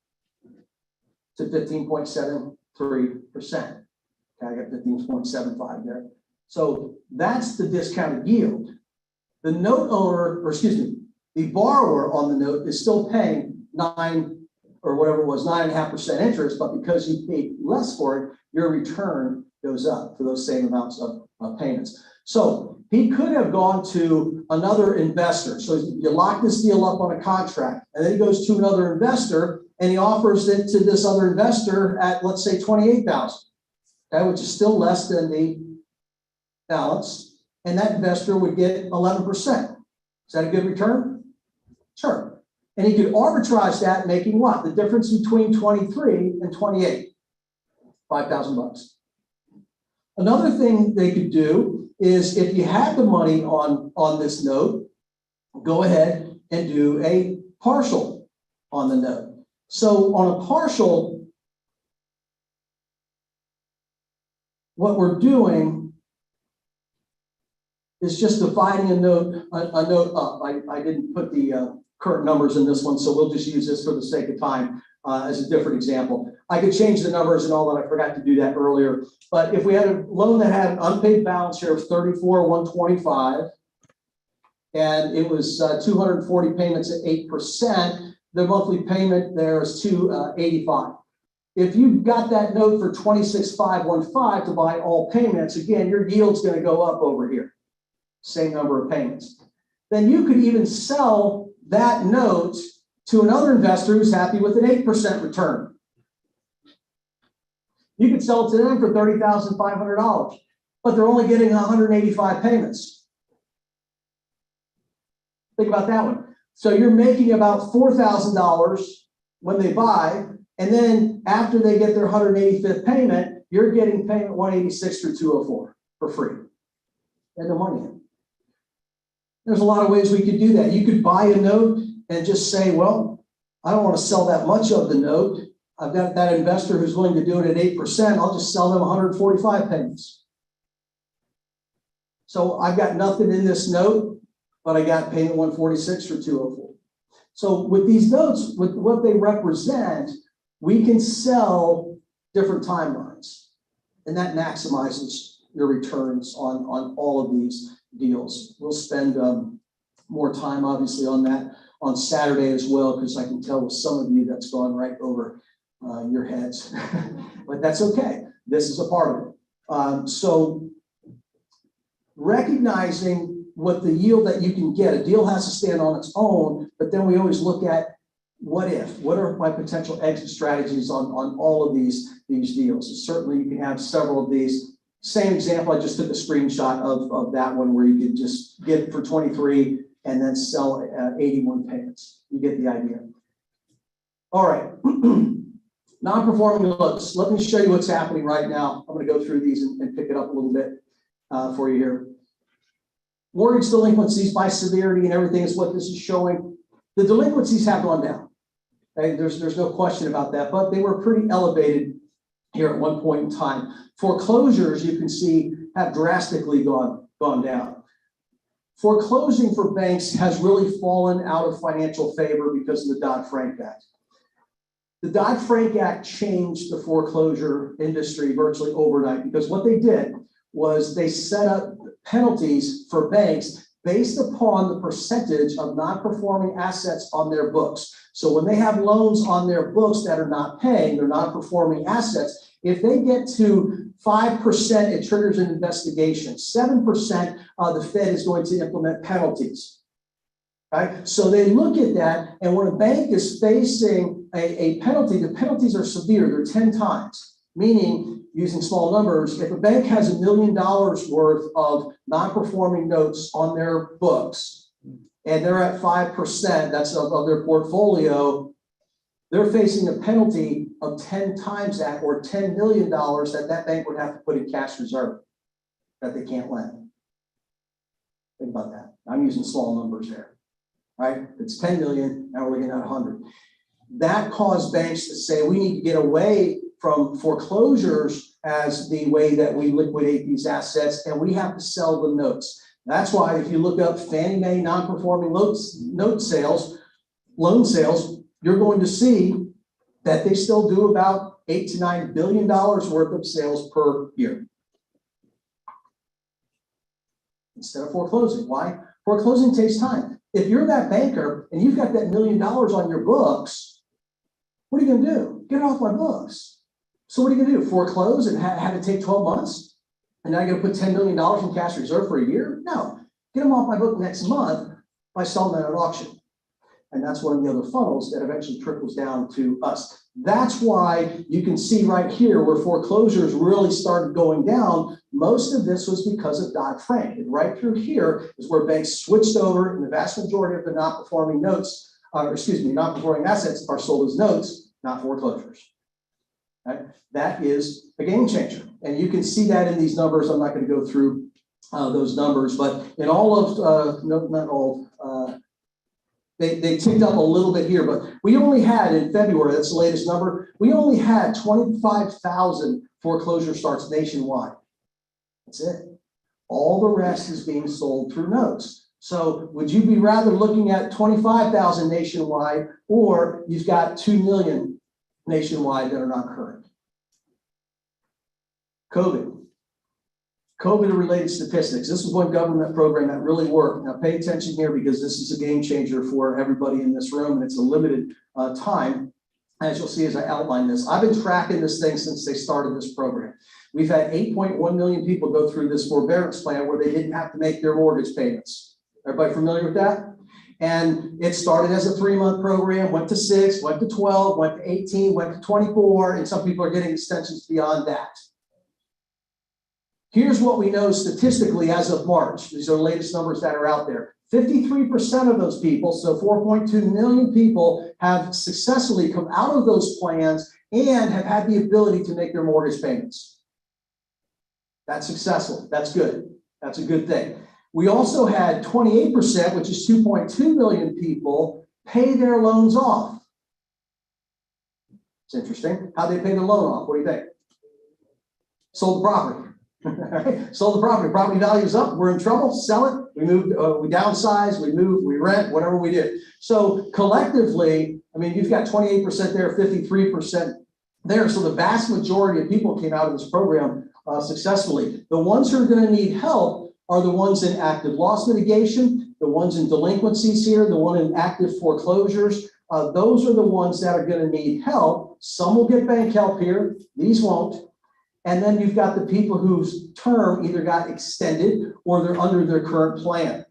Speaker 1: to 15.73%. Okay, I got 15.75 there. So that's the discounted yield. The note owner, or excuse me, the borrower on the note is still paying 9 or whatever it was, 9.5% interest, but because you paid less for it, your return goes up for those same amounts of payments. So he could have gone to another investor. So you lock this deal up on a contract, and then he goes to another investor and he offers it to this other investor at, let's say, $28,000, okay, which is still less than the balance, and that investor would get 11%. Is that a good return? Sure. And he could arbitrage that, making what? The difference between 23 and 28, $5,000. Another thing they could do is, if you had the money on this note, go ahead and do a partial on the note. So on a partial, what we're doing is just dividing a note up. I didn't put the current numbers in this one, so we'll just use this for the sake of time. as a different example. I could change the numbers and all that. I forgot to do that earlier. But if we had a loan that had an unpaid balance here of 34,125, and it was 240 payments at 8%, the monthly payment there is 285. If you got that note for 26,515 to buy all payments, again, your yield's going to go up over here. Same number of payments. Then you could even sell that note to another investor who's happy with an 8% return. You could sell it to them for $30,500, but they're only getting 185 payments. Think about that one. So you're making about $4,000 when they buy, and then after they get their 185th payment, you're getting payment 186 through 204 for free. And the money in. There's a lot of ways we could do that. You could buy a note and just say, well, I don't want to sell that much of the note. I've got that investor who's willing to do it at 8%. I'll just sell them 145 payments. So I've got nothing in this note, but I got payment 146 for 204. So with these notes, with what they represent, we can sell different timelines, and that maximizes your returns on all of these deals. We'll spend more time, obviously, on that on Saturday as well, because I can tell with some of you that's gone right over your heads, but that's okay. This is a part of it. So recognizing what the yield that you can get, a deal has to stand on its own, but then we always look at what are my potential exit strategies on all of these deals. And certainly you can have several of these. Same example, I just took a screenshot of that one where you could just get it for 23 and then sell at 81 payments. You get the idea. All right. Non-performing loans. Let me show you what's happening right now. I'm going to go through these and pick it up a little bit for you here. Mortgage delinquencies by severity and everything is what this is showing. The delinquencies have gone down. Okay? There's no question about that, but they were pretty elevated here at one point in time. Foreclosures, you can see, have drastically gone down. Foreclosing for banks has really fallen out of financial favor because of the Dodd-Frank Act. The Dodd-Frank Act changed the foreclosure industry virtually overnight, because what they did was they set up penalties for banks based upon the percentage of non-performing assets on their books. So when they have loans on their books that are not paying, they're non-performing assets, if they get to 5%, it triggers an investigation. 7%, the Fed is going to implement penalties. Right? So they look at that, and when a bank is facing a penalty, the penalties are severe. They're 10 times, meaning, using small numbers, if a bank has $1 million worth of non-performing notes on their books, and they're at 5%, that's of their portfolio, they're facing a penalty of 10 times that, or $10 million that bank would have to put in cash reserve that they can't lend. Think about that. I'm using small numbers there, right? It's 10 million, now we're looking at 100. That caused banks to say, we need to get away from foreclosures as the way that we liquidate these assets, and we have to sell the notes. That's why if you look up Fannie Mae non-performing loan sales, you're going to see that they still do about $8 to $9 billion worth of sales per year instead of foreclosing. Why? Foreclosing takes time. If you're that banker and you've got that $1 million on your books, what are you going to do? Get it off my books. So what are you going to do? Foreclose and have it take 12 months? And now you're going to put $10 million in cash reserve for a year? No. Get them off my book next month by selling them at an auction. And that's one of the other funnels that eventually trickles down to us. That's why you can see right here where foreclosures really started going down. Most of this was because of Dodd-Frank. And right through here is where banks switched over, and the vast majority of the non-performing non-performing assets are sold as notes, not foreclosures. Right? That is a game changer. And you can see that in these numbers. I'm not going to go through those numbers, but in all of, not all, they ticked up a little bit here, but we only had in February, that's the latest number, we only had 25,000 foreclosure starts nationwide. That's it. All the rest is being sold through notes. So would you be rather looking at 25,000 nationwide, or you've got 2 million nationwide that are not current. COVID-related statistics. This is one government program that really worked. Now pay attention here because this is a game changer for everybody in this room, and it's a limited time. As you'll see as I outline this, I've been tracking this thing since they started this program. We've had 8.1 million people go through this forbearance plan where they didn't have to make their mortgage payments. Everybody familiar with that? And it started as a 3-month program, went to 6, went to 12, went to 18, went to 24, and some people are getting extensions beyond that. Here's what we know statistically as of March. These are the latest numbers that are out there. 53% of those people, so 4.2 million people, have successfully come out of those plans and have had the ability to make their mortgage payments. That's successful. That's good. That's a good thing. We also had 28%, which is 2.2 million people, pay their loans off. It's interesting. How they pay their loan off? What do you think? Sold the property. Sold the property. Property value is up. We're in trouble. Sell it. We moved. We downsize. We move. We rent. Whatever we did. So collectively, I mean, you've got 28% there, 53% there. So the vast majority of people came out of this program successfully. The ones who are going to need help are the ones in active loss mitigation, the ones in delinquencies here, the one in active foreclosures. Those are the ones that are going to need help. Some will get bank help here. These won't. And then you've got the people whose term either got extended or they're under their current plan.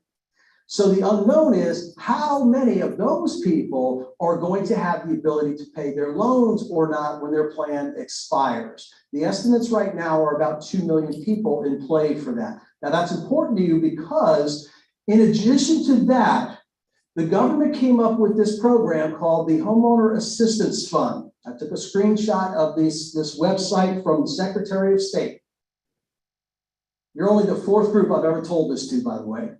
Speaker 1: So the unknown is how many of those people are going to have the ability to pay their loans or not when their plan expires. The estimates right now are about 2 million people in play for that. Now that's important to you because in addition to that, the government came up with this program called the Homeowner Assistance Fund. I took a screenshot of this website from the Secretary of State. You're only the 4th group I've ever told this to, by the way.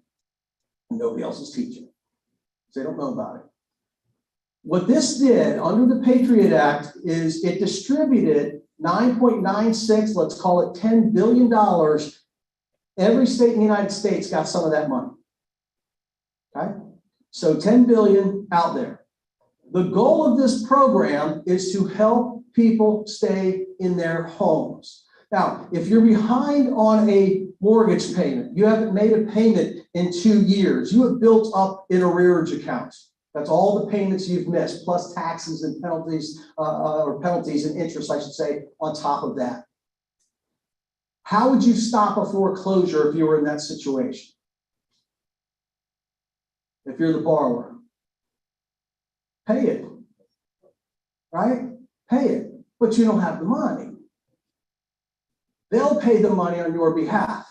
Speaker 1: Nobody else is teaching. They don't know about it. What this did under the Patriot Act is it distributed 9.96, let's call it $10 billion. Every state in the United States got some of that money. Okay? So 10 billion out there. The goal of this program is to help people stay in their homes. Now, if you're behind on a mortgage payment, you haven't made a payment in 2 years, you have built up an arrearage account. That's all the payments you've missed, plus taxes and penalties, or penalties and interest, I should say, on top of that. How would you stop a foreclosure if you were in that situation? If you're the borrower? Pay it, right? Pay it, but you don't have the money. They'll pay the money on your behalf,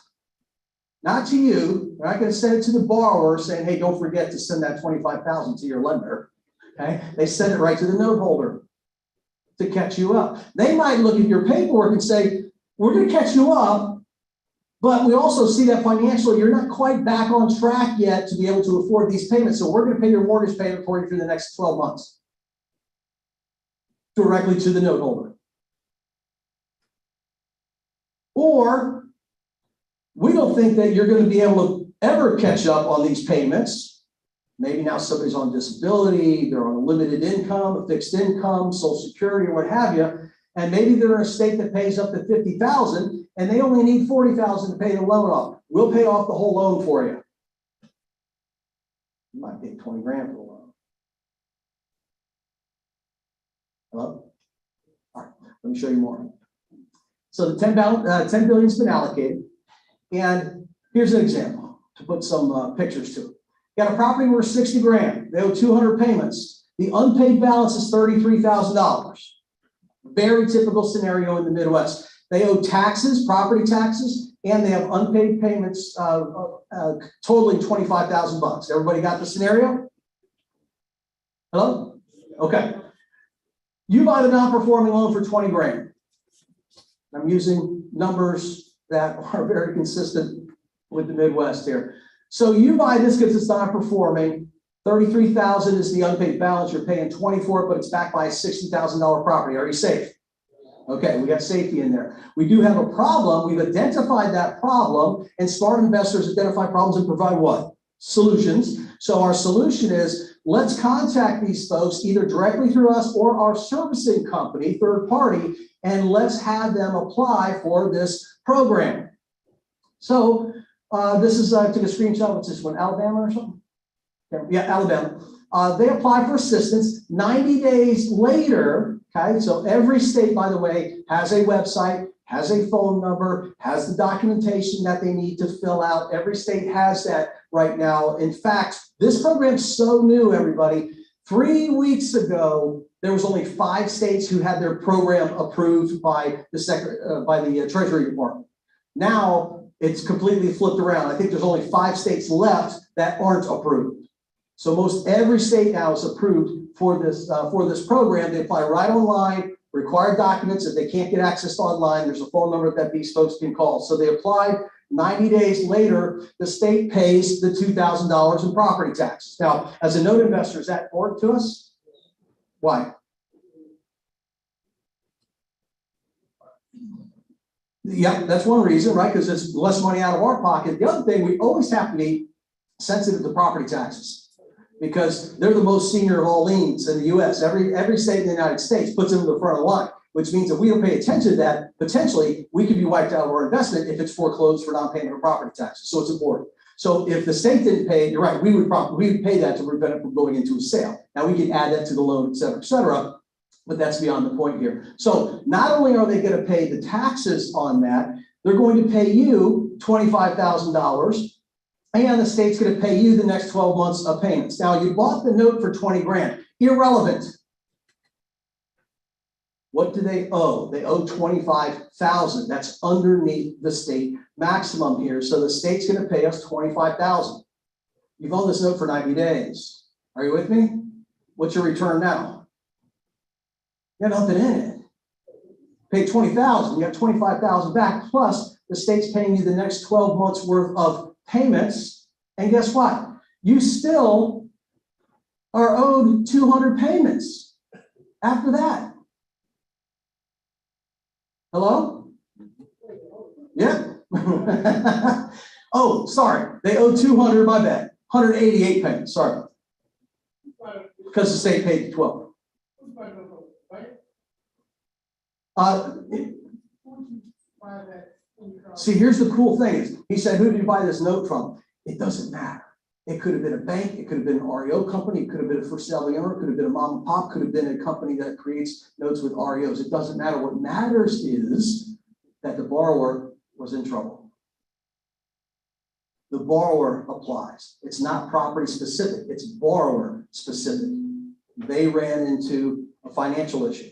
Speaker 1: not to you. They're not going to send it to the borrower saying, hey, don't forget to send that $25,000 to your lender. Okay? They send it right to the note holder to catch you up. They might look at your paperwork and say, we're going to catch you up, but we also see that financially you're not quite back on track yet to be able to afford these payments. So we're going to pay your mortgage payment for you for the next 12 months directly to the note holder. Or we don't think that you're going to be able to ever catch up on these payments. Maybe now somebody's on disability, they're on a limited income, a fixed income, Social Security, or what have you. And maybe they're in a state that pays up to $50,000 and they only need $40,000 to pay the loan off. We'll pay off the whole loan for you. You might pay 20 grand for the loan. Hello? All right, let me show you more. So the 10 billion has been allocated. And here's an example to put some pictures to it. You got a property worth 60 grand. They owe 200 payments. The unpaid balance is $33,000. Very typical scenario in the Midwest. They owe taxes, property taxes, and they have unpaid payments totaling $25,000. Everybody got the scenario? Hello? Okay. You buy the non-performing loan for 20 grand. I'm using numbers that are very consistent with the Midwest here. So you buy this because it's non-performing. $33,000 is the unpaid balance. You're paying $24,000 for it, but it's backed by a $60,000 property. Are you safe? Okay, we got safety in there. We do have a problem. We've identified that problem, and smart investors identify problems and provide what? solutions. So our solution is, let's contact these folks either directly through us or our servicing company, third party, and let's have them apply for this program. So this is, I took a screenshot. What's this one, Alabama or something? Yeah, Alabama. They apply for assistance 90 days later. Okay, so every state, by the way, has a website, has a phone number, has the documentation that they need to fill out. Every state has that right now. In fact, this program's so new, everybody. 3 weeks ago, there was only 5 states who had their program approved by the Treasury Department. Now it's completely flipped around. I think there's only 5 states left that aren't approved. So most every state now is approved for this program. They apply right online, required documents. If they can't get access online, there's a phone number that these folks can call. So they applied. 90 days later, the state pays the $2,000 in property taxes. Now, as a note investor, is that important to us? Why? Yeah, that's one reason, right? Because it's less money out of our pocket. The other thing, we always have to be sensitive to property taxes because they're the most senior of all liens in the U.S. Every state in the United States puts them in the front of the line, which means if we don't pay attention to that, potentially we could be wiped out of our investment if it's foreclosed for non-payment of property taxes. So it's important. So if the state didn't pay, you're right, we would pay that to prevent it from going into a sale. Now we can add that to the loan, et cetera, but that's beyond the point here. So not only are they going to pay the taxes on that, they're going to pay you $25,000, and the state's going to pay you the next 12 months of payments. Now you bought the note for 20 grand, irrelevant. What do they owe? They owe $25,000. That's underneath the state maximum here. So the state's going to pay us $25,000. You've owned this note for 90 days. Are you with me? What's your return now? You got nothing in it. Pay $20,000. You got $25,000 back. Plus, the state's paying you the next 12 months worth of payments. And guess what? You still are owed 200 payments after that. Hello? Yeah. Oh, sorry. They owe 200, my bad. 188 payments, sorry. Because the state paid 12. See, here's the cool thing is, he said, who did you buy this note from? It doesn't matter. It could have been a bank, it could have been an REO company, it could have been a for sale owner, it could have been a mom and pop, could have been a company that creates notes with REOs. It doesn't matter. What matters is that the borrower was in trouble. The borrower applies. It's not property specific, it's borrower specific. They ran into a financial issue.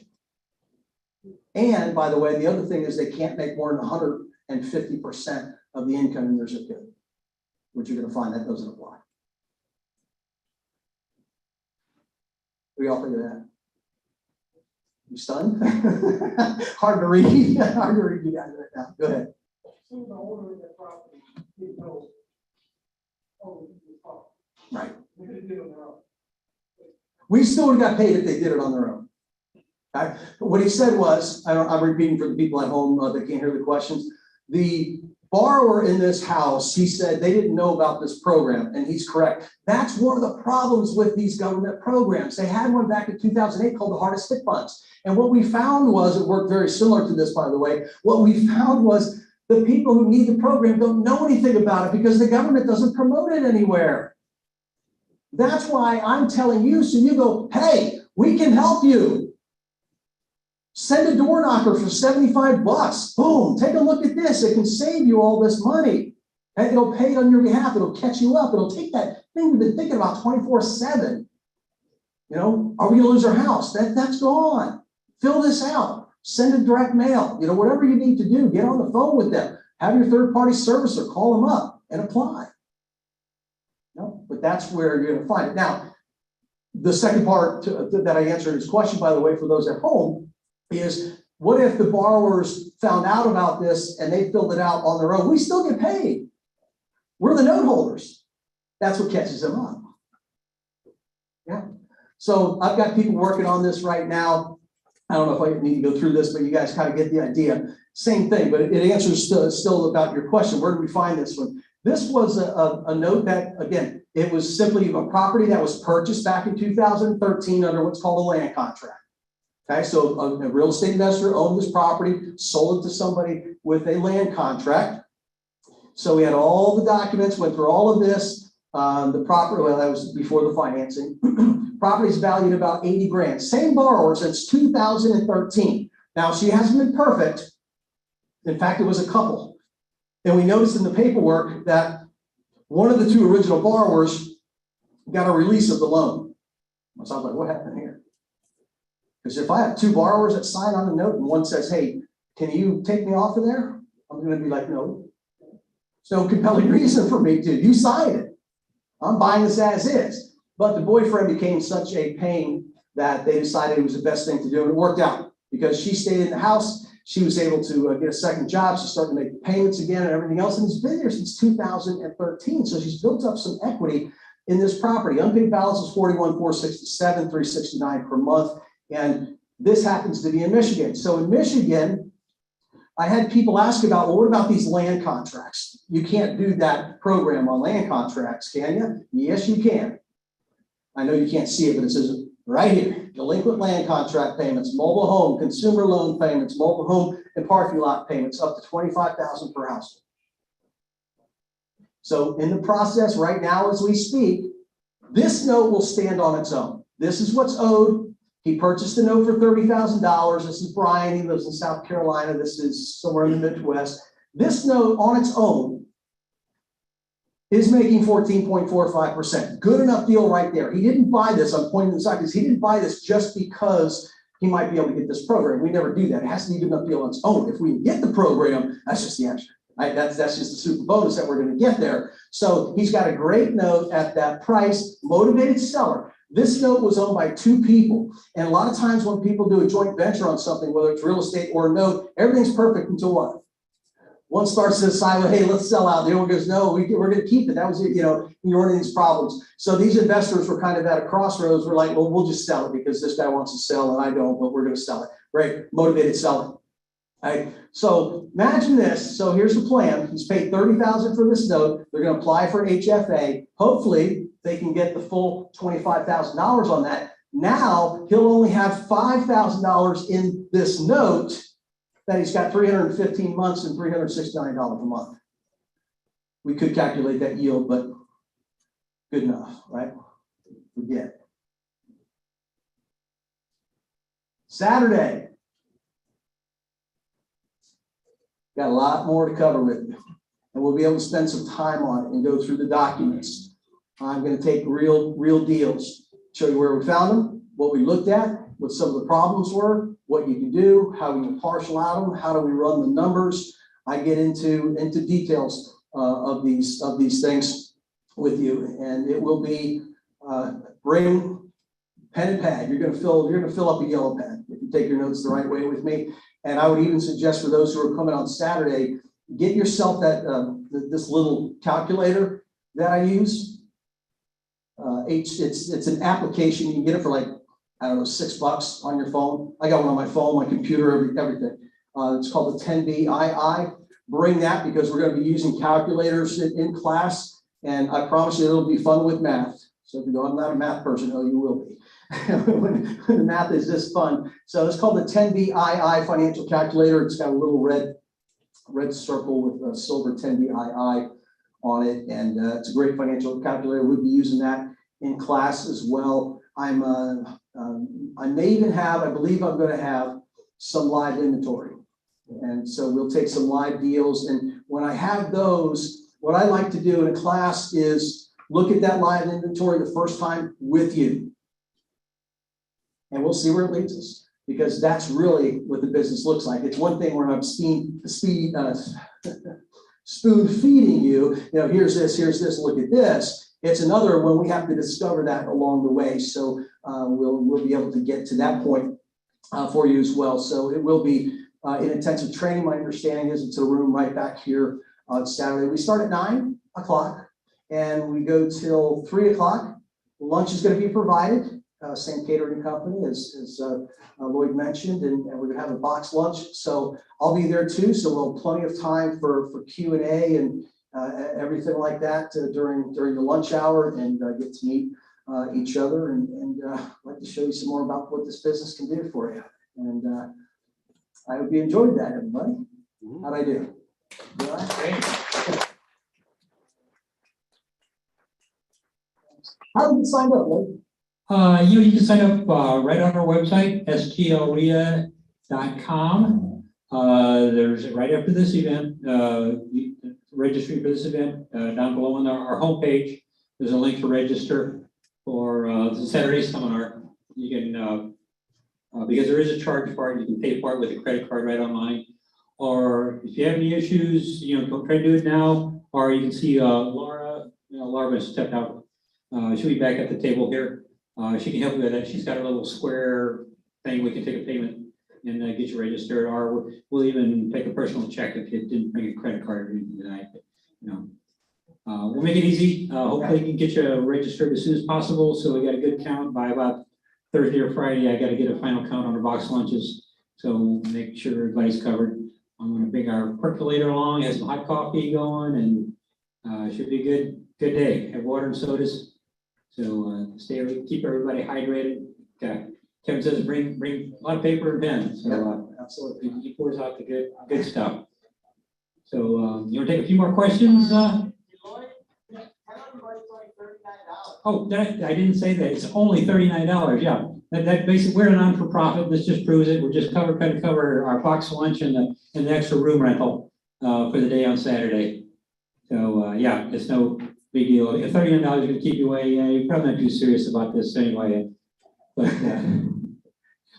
Speaker 1: And by the way, the other thing is they can't make more than 150% of the income in their zip code, which you're going to find that doesn't apply. What do y'all think of that? You stunned? Hard to read. Hard to read you guys right now. Go ahead. Right. We still would have got paid if they did it on their own. Okay? But what he said was, I'm repeating for the people at home that can't hear the questions. The borrower in this house, he said they didn't know about this program, and he's correct. That's one of the problems with these government programs. They had one back in 2008 called the Hardest Hit Funds. And what we found was, it worked very similar to this, by the way, what we found was the people who need the program don't know anything about it because the government doesn't promote it anywhere. That's why I'm telling you, so you go, hey, we can help you. Send a door knocker for 75 bucks. Boom, take a look at this. It can save you all this money. And it'll pay it on your behalf. It'll catch you up. It'll take that thing we've been thinking about 24/7. You know, are we gonna lose our house? That's gone. Fill this out. Send a direct mail. You know, whatever you need to do, get on the phone with them. Have your third-party servicer call them up and apply. You know, but that's where you're gonna find it. Now, the second part that I answered his question, by the way, for those at home, is what if the borrowers found out about this and they filled it out on their own? We still get paid. We're the note holders. That's what catches them up. Yeah. So I've got people working on this right now. I don't know if I need to go through this, but you guys kind of get the idea. Same thing, but it answers still about your question. Where do we find this one? This was a note that, again, it was simply a property that was purchased back in 2013 under what's called a land contract. Okay, so a real estate investor owned this property, sold it to somebody with a land contract. So we had all the documents, went through all of this. The property, well, that was before the financing. Property's valued about 80 grand. Same borrower since 2013. Now, she hasn't been perfect. In fact, it was a couple. And we noticed in the paperwork that one of the two original borrowers got a release of the loan. So I was like, what happened here? Because if I have two borrowers that sign on the note and one says, hey, can you take me off of there? I'm going to be like, no. There's no compelling reason for me to. You signed it. I'm buying this as is. But the boyfriend became such a pain that they decided it was the best thing to do. And it worked out because she stayed in the house. She was able to get a second job. She started to make payments again and everything else. And it's been there since 2013. So she's built up some equity in this property. Unpaid balance is $41,467, $369 per month. And this happens to be in Michigan. So in Michigan, I had people ask about, well, what about these land contracts? You can't do that program on land contracts, can you? Yes, you can. I know you can't see it, but it says right here, delinquent land contract payments, mobile home, consumer loan payments, mobile home and parking lot payments up to $25,000 per household. So in the process right now, as we speak, this note will stand on its own. This is what's owed. He purchased the note for $30,000. This is Brian. He lives in South Carolina. This is somewhere in the Midwest. This note on its own is making 14.45%. Good enough deal right there. He didn't buy this. I'm pointing this out because he didn't buy this just because he might be able to get this program. We never do that. It has to be a good enough deal on its own. If we get the program, that's just the extra. Right? That's just the super bonus that we're going to get there. So he's got a great note at that price, motivated seller. This note was owned by two people. And a lot of times when people do a joint venture on something, whether it's real estate or a note, everything's perfect until what? One starts to decide, well, hey, let's sell out. The other one goes, no, we're going to keep it. That was it. You know, you're running these problems. So these investors were kind of at a crossroads. We're like, well, we'll just sell it because this guy wants to sell and I don't, but we're going to sell it. Right? Motivated selling. Right? So imagine this. So here's the plan. He's paid $30,000 for this note. They're going to apply for HFA. Hopefully they can get the full $25,000 on that. Now he'll only have $5,000 in this note that he's got 315 months and $369 a month. We could calculate that yield, but good enough, right? We get it. Saturday. Got a lot more to cover with you, and we'll be able to spend some time on it and go through the documents. I'm going to take real deals, show you where we found them, what we looked at, what some of the problems were, what you can do, how we can partial out them, how do we run the numbers. I get into details of these things with you, and it will be bring pen and pad. You're going to fill up a yellow pen if you take your notes the right way with me. And I would even suggest for those who are coming on Saturday, get yourself that this little calculator that I use. It's an application. You can get it for like, I don't know, $6 on your phone. I got one on my phone, my computer, everything. It's called the 10BII. Bring that because we're going to be using calculators in class, and I promise you it'll be fun with math. So if you go, I'm not a math person, oh, you will be. when the math is this fun. So it's called the 10BII financial calculator. It's got a little red circle with a silver 10BII on it, and it's a great financial calculator. We'll be using that in class as well. I may even have, I believe I'm going to have some live inventory. And so we'll take some live deals. And when I have those, what I like to do in a class is look at that live inventory the first time with you. And we'll see where it leads us, because that's really what the business looks like. It's one thing when I'm spoon feeding you, here's this, look at this. It's another when we have to discover that along the way. So we'll be able to get to that point for you as well. So it will be in intensive training. My understanding is it's a room right back here on Saturday. We start at 9 o'clock and we go till 3 o'clock. Lunch is going to be provided. Same catering company as Lloyd mentioned, and we're going to have a box lunch. So I'll be there too. So we'll have plenty of time for Q&A and everything like that during the lunch hour, and get to meet each other, and I'd like to show you some more about what this business can do for you. And I hope you enjoyed that, everybody. How'd I do? All right. How do you sign up, Lee?
Speaker 2: You can sign up right on our website, STLREIA.com. There's right after this event, registering for this event, down below on our homepage. There's a link to register for the Saturday seminar. You can, because there is a charge for it, you can pay for it with a credit card right online. Or if you have any issues, don't try to do it now. Or you can see Laura. Laura has stepped out. She'll be back at the table here. She can help you with that. She's got a little square thing. We can take a payment and get you registered, or we'll even take a personal check if you didn't bring a credit card or anything tonight. We'll make it easy. Hopefully, we can get you registered as soon as possible. So we got a good count by about Thursday or Friday. I got to get a final count on our box lunches, so make sure everybody's covered. I'm going to bring our percolator along, have some hot coffee going, and should be a good day. Have water and sodas. So keep everybody hydrated. Okay. Kevin says bring a lot of paper and pen. So
Speaker 1: Absolutely.
Speaker 2: He pours out the good stuff. So you want to take a few more questions? Oh, I didn't say that. It's only $39. Yeah, that basically we're a non-for-profit. This just proves it. We're just cover our box lunch and the extra room rental for the day on Saturday. So yeah, it's no big deal. If $39 is going to keep you away, you're probably not too serious about this anyway. But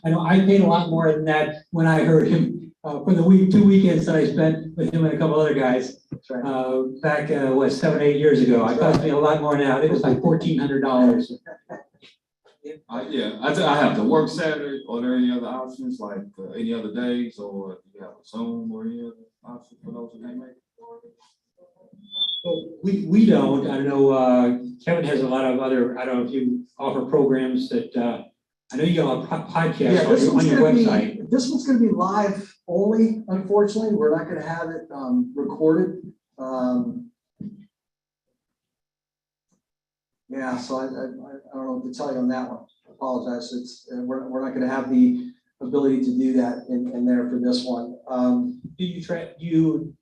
Speaker 2: I know I paid a lot more than that when I heard him for the 2 weekends that I spent with him and a couple other guys.
Speaker 1: Right.
Speaker 2: Back 7, 8 years ago. It cost me a lot more now. It was like $1,400.
Speaker 3: Yeah, I have to work Saturday. Are there any other options, like any other days, or do you have a Zoom or any other option for those who can't make it?
Speaker 2: Well, we don't. I know Kevin has a lot of other. I don't know if you offer programs that. I know you got a podcast on your website.
Speaker 1: This one's going to be live only. Unfortunately, we're not going to have it recorded. Yeah, so I don't know what to tell you on that one. I apologize. We're not going to have the ability to do that in there for this one.
Speaker 2: Do you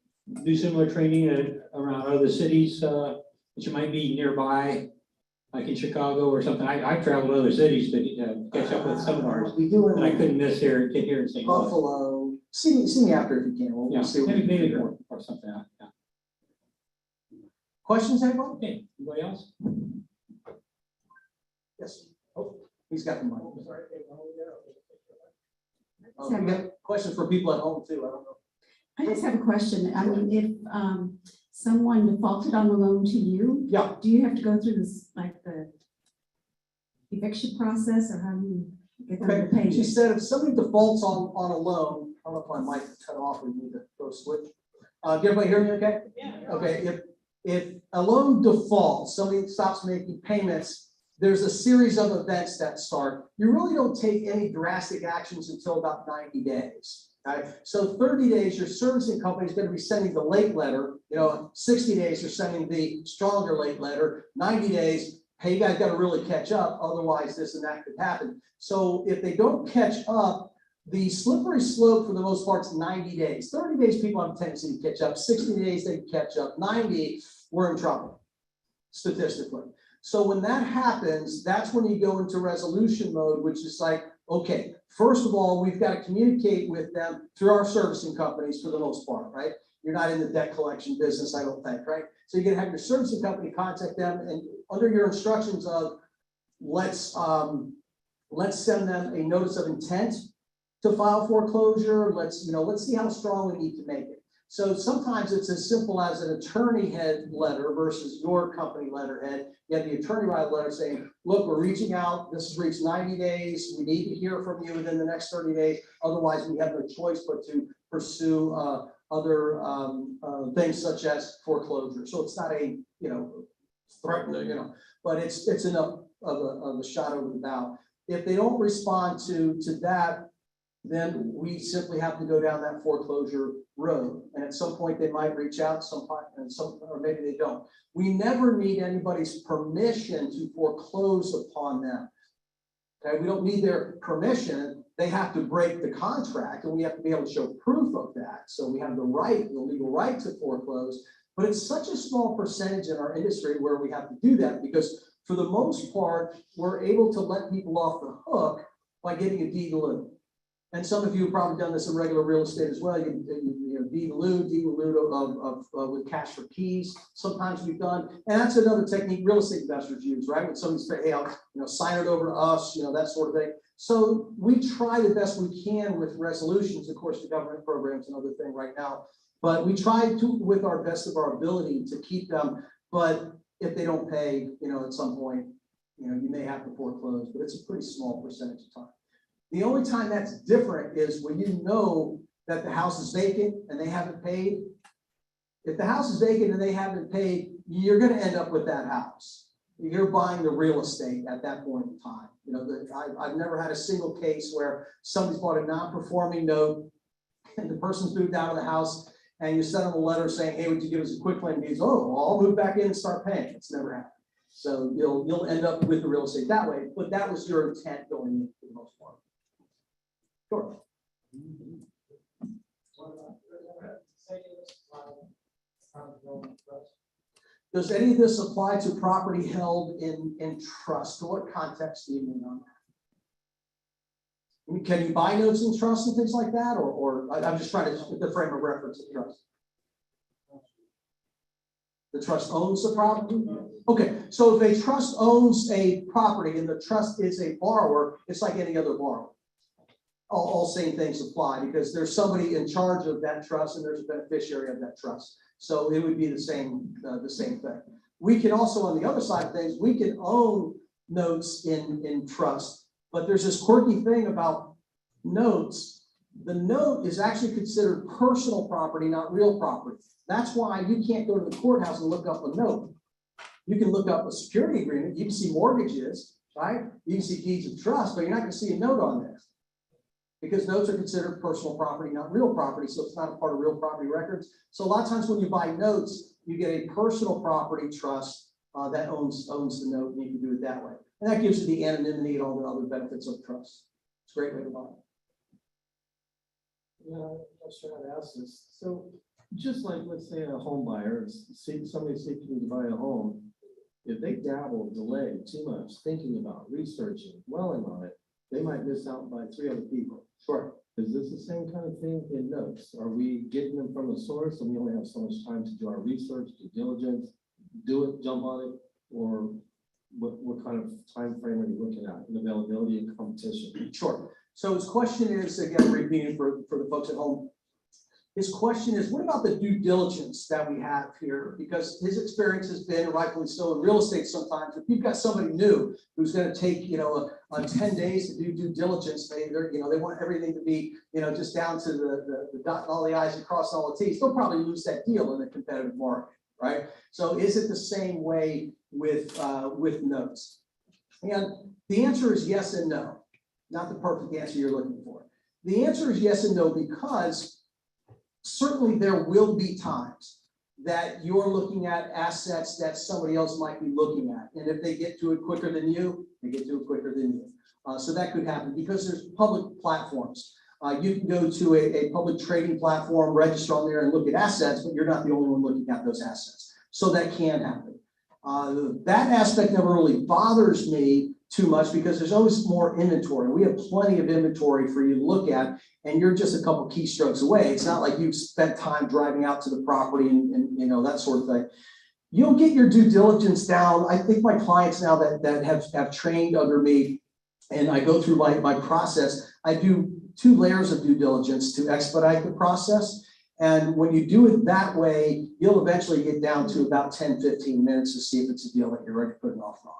Speaker 2: do similar training around other cities that you might be nearby, like in Chicago or something? I traveled to other cities to catch up with seminars that I couldn't miss here in St. Louis.
Speaker 1: Buffalo. See me after if you can. We'll see
Speaker 2: maybe or something. Yeah.
Speaker 1: Questions, anybody?
Speaker 2: Okay. Anybody else?
Speaker 1: Yes. Oh, he's got the mic. We got questions for people at home too. I don't know.
Speaker 4: I just have a question. I mean, if someone defaulted on the loan to you,
Speaker 1: Yeah.
Speaker 4: do you have to go through this, like the eviction process, or how do you get them to pay?
Speaker 1: She said if somebody defaults on a loan, I don't know if my mic is cut off or you need to go switch. Can everybody hear me okay? Yeah. Okay, if a loan defaults, somebody stops making payments, there's a series of events that start. You really don't take any drastic actions until about 90 days. Right? So 30 days, your servicing company is going to be sending the late letter. 60 days, you're sending the stronger late letter. 90 days, hey, you guys got to really catch up. Otherwise, this and that could happen. So if they don't catch up, the slippery slope for the most part is 90 days. 30 days, people have a tendency to catch up. 60 days, they catch up. 90, we're in trouble, statistically. So when that happens, that's when you go into resolution mode, which is like, okay, first of all, we've got to communicate with them through our servicing companies for the most part, right? You're not in the debt collection business, I don't think, right? So you're going to have your servicing company contact them, and under your instructions of let's send them a notice of intent to file foreclosure. Let's see how strong we need to make it. So sometimes it's as simple as an attorney head letter versus your company letterhead. You have the attorney write a letter saying, look, we're reaching out. This has reached 90 days. We need to hear from you within the next 30 days. Otherwise, we have no choice but to pursue other things such as foreclosure. So it's not a, threatening, but it's enough of a shot over the bow. If they don't respond to that, then we simply have to go down that foreclosure road. And at some point they might reach out, and some, or maybe they don't. We never need anybody's permission to foreclose upon them. Okay, we don't need their permission. They have to break the contract, and we have to be able to show proof of that. So we have the legal right to foreclose, but it's such a small percentage in our industry where we have to do that, because for the most part, we're able to let people off the hook by getting a deed in lieu. And some of you have probably done this in regular real estate as well. You know, deed in lieu with cash for keys. Sometimes we've done, and that's another technique real estate investors use, right? When somebody says, hey, I'll, sign it over to us, that sort of thing. So we try the best we can with resolutions, of course, the government programs and other thing right now, but we try to, with our best of our ability, to keep them. But if they don't pay, at some point, you may have to foreclose, but it's a pretty small percentage of time. The only time that's different is when you know that the house is vacant and they haven't paid. If the house is vacant and they haven't paid, you're going to end up with that house. You're buying the real estate at that point in time. I've never had a single case where somebody's bought a non-performing note and the person's moved out of the house and you send them a letter saying, hey, would you give us a quick claim? And he's, oh, well, I'll move back in and start paying. It's never happened. So you'll end up with the real estate that way, but that was your intent going in for the most part. Sure. Does any of this apply to property held in trust? What context do you mean on that? Can you buy notes in trust and things like that? Or I'm just trying to put the frame of reference of trust. The trust owns the property? Okay, so if a trust owns a property and the trust is a borrower, it's like any other borrower. All same things apply because there's somebody in charge of that trust and there's a beneficiary of that trust. So it would be the same thing. We can also, on the other side of things, we can own notes in trust, but there's this quirky thing about notes. The note is actually considered personal property, not real property. That's why you can't go to the courthouse and look up a note. You can look up a security agreement. You can see mortgages, right? You can see deeds of trust, but you're not going to see a note on there. Because notes are considered personal property, not real property, so it's not a part of real property records. So a lot of times when you buy notes, you get a personal property trust that owns the note, and you can do it that way. And that gives you the anonymity and all the other benefits of trust. It's a great way to buy.
Speaker 5: Yeah, I'm sure I'd ask this. So just like, let's say a home buyer, somebody seeking to buy a home, if they dabble, delay too much, thinking about, researching, dwelling on it, they might miss out by 3 other people.
Speaker 1: Sure.
Speaker 5: Is this the same kind of thing in notes? Are we getting them from the source and we only have so much time to do our research, due diligence, do it, jump on it? Or what kind of time frame are you looking at in availability and competition?
Speaker 1: Sure. So his question is, again, repeating for the folks at home, his question is, what about the due diligence that we have here? Because his experience has been, rightfully so, in real estate sometimes, if you've got somebody new who's going to take, 10 days to do due diligence, they want everything to be, just down to the dotting all the I's and crossing all the T's, they'll probably lose that deal in a competitive market, right? So is it the same way with notes? And the answer is yes and no. Not the perfect answer you're looking for. The answer is yes and no, because certainly there will be times that you're looking at assets that somebody else might be looking at. And if they get to it quicker than you, they get to it quicker than you. So that could happen because there's public platforms. You can go to a public trading platform, register on there and look at assets, but you're not the only one looking at those assets. So that can happen. That aspect never really bothers me too much because there's always more inventory. We have plenty of inventory for you to look at, and you're just a couple keystrokes away. It's not like you've spent time driving out to the property and that sort of thing. You'll get your due diligence down. I think my clients now that have trained under me, and I go through my process, I do 2 layers of due diligence to expedite the process. And when you do it that way, you'll eventually get down to about 10, 15 minutes to see if it's a deal that you're ready to put an offer on.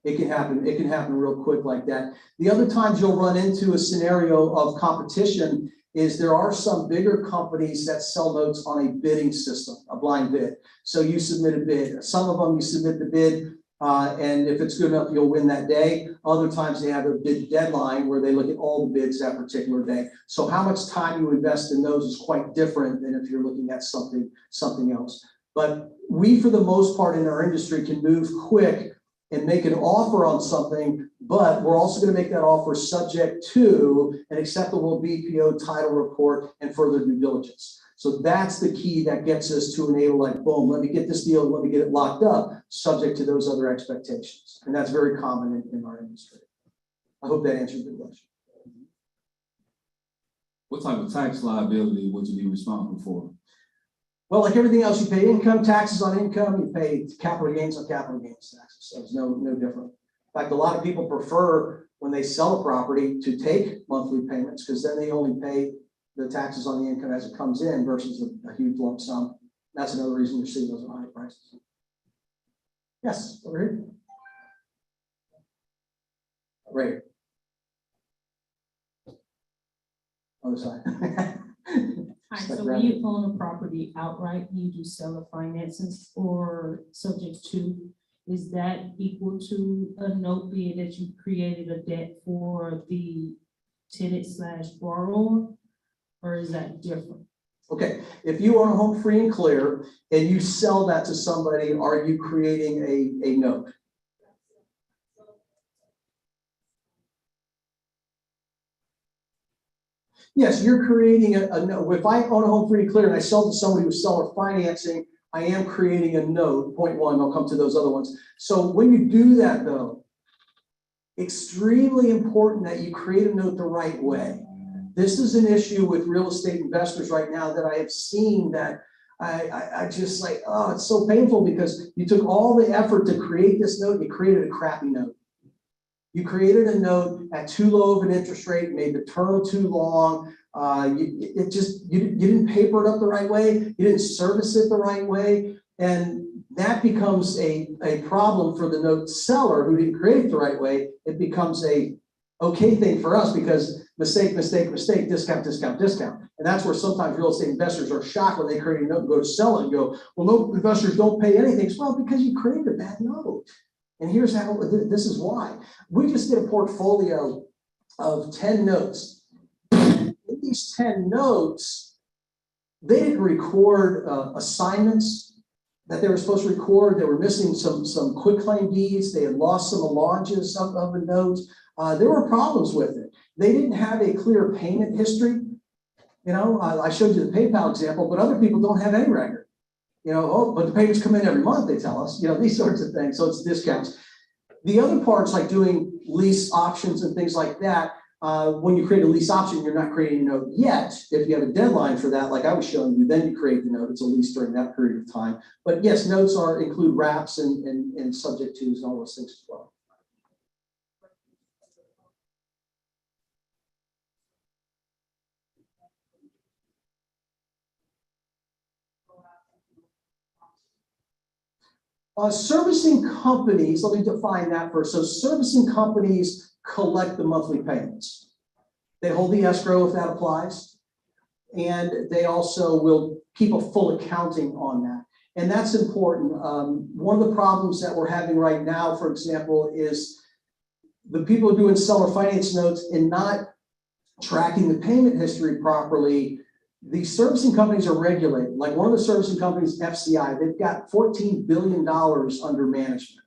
Speaker 1: It can happen real quick like that. The other times you'll run into a scenario of competition is there are some bigger companies that sell notes on a bidding system, a blind bid. So you submit a bid. Some of them you submit the bid, and if it's good enough, you'll win that day. Other times they have a bid deadline where they look at all the bids that particular day. So how much time you invest in those is quite different than if you're looking at something else. But we, for the most part in our industry, can move quick and make an offer on something, but we're also going to make that offer subject to an acceptable BPO title report and further due diligence. So that's the key that gets us to enable, like, boom, let me get this deal, let me get it locked up, subject to those other expectations. And that's very common in our industry. I hope that answered the question.
Speaker 3: What type of tax liability would you be responsible for?
Speaker 1: Well, like everything else, you pay income taxes on income, you pay capital gains on capital gains taxes. So it's no different. In fact, a lot of people prefer when they sell a property to take monthly payments because then they only pay the taxes on the income as it comes in versus a huge lump sum. That's another reason you're seeing those high prices. Yes, over here. Right here. Other side.
Speaker 6: All right, so when you own a property outright, you do seller financings or subject to, is that equal to a note being that you created a debt for the tenant / borrower, or is that different?
Speaker 1: Okay, if you own a home free and clear and you sell that to somebody, are you creating a note? Yes, you're creating a note. If I own a home free and clear and I sell to somebody who's seller financing, I am creating a note. Point one, I'll come to those other ones. So when you do that though, extremely important that you create a note the right way. This is an issue with real estate investors right now that I have seen that I just like, oh, it's so painful because you took all the effort to create this note and you created a crappy note. You created a note at too low of an interest rate, made the term too long. You didn't paper it up the right way. You didn't service it the right way. And that becomes a problem for the note seller who didn't create it the right way. It becomes a okay thing for us because mistake, mistake, mistake, discount, discount, discount. And that's where sometimes real estate investors are shocked when they create a note and go to sell it and go, well, no, investors don't pay anything. Well, because you created a bad note. And here's how, this is why. We just did a portfolio of 10 notes. In these 10 notes, they didn't record assignments that they were supposed to record. They were missing some quitclaim deeds. They had lost some allowances of the notes. There were problems with it. They didn't have a clear payment history. You know, I showed you the PayPal example, but other people don't have any record. You know, oh, but the payments come in every month, they tell us, you know, these sorts of things. So it's discounts. The other parts, like doing lease options and things like that, when you create a lease option, you're not creating a note yet. If you have a deadline for that, like I was showing you, then you create the note. It's a lease during that period of time. But yes, notes include wraps and subject tos and all those things as well. Servicing companies, let me define that first. So servicing companies collect the monthly payments. They hold the escrow if that applies. And they also will keep a full accounting on that. And that's important. One of the problems that we're having right now, for example, is the people doing seller finance notes and not tracking the payment history properly. These servicing companies are regulated. Like one of the servicing companies, FCI, they've got $14 billion under management.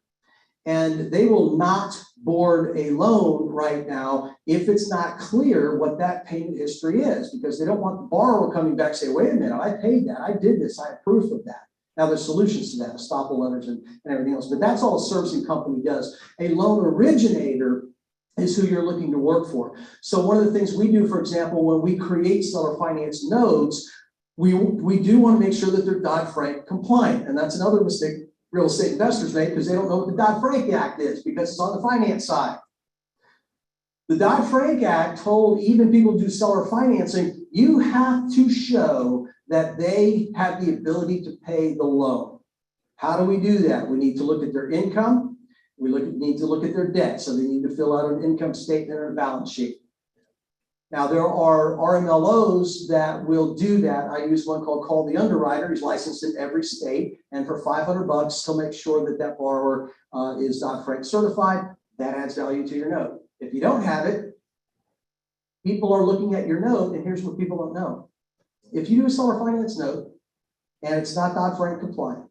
Speaker 1: And they will not board a loan right now if it's not clear what that payment history is, because they don't want the borrower coming back and say, wait a minute, I paid that, I did this, I have proof of that. Now there's solutions to that, estoppel letters and everything else, but that's all a servicing company does. A loan originator is who you're looking to work for. So one of the things we do, for example, when we create seller finance notes, we do want to make sure that they're Dodd-Frank compliant. And that's another mistake real estate investors make because they don't know what the Dodd-Frank Act is because it's on the finance side. The Dodd-Frank Act told even people who do seller financing, you have to show that they have the ability to pay the loan. How do we do that? We need to look at their income. We need to look at their debt. So they need to fill out an income statement or a balance sheet. Now, there are RMLOs that will do that. I use one called Call the Underwriter. He's licensed in every state. And for $500, he'll make sure that that borrower is Dodd-Frank certified. That adds value to your note. If you don't have it, people are looking at your note, and here's what people don't know. If you do a seller finance note, and it's not Dodd-Frank compliant.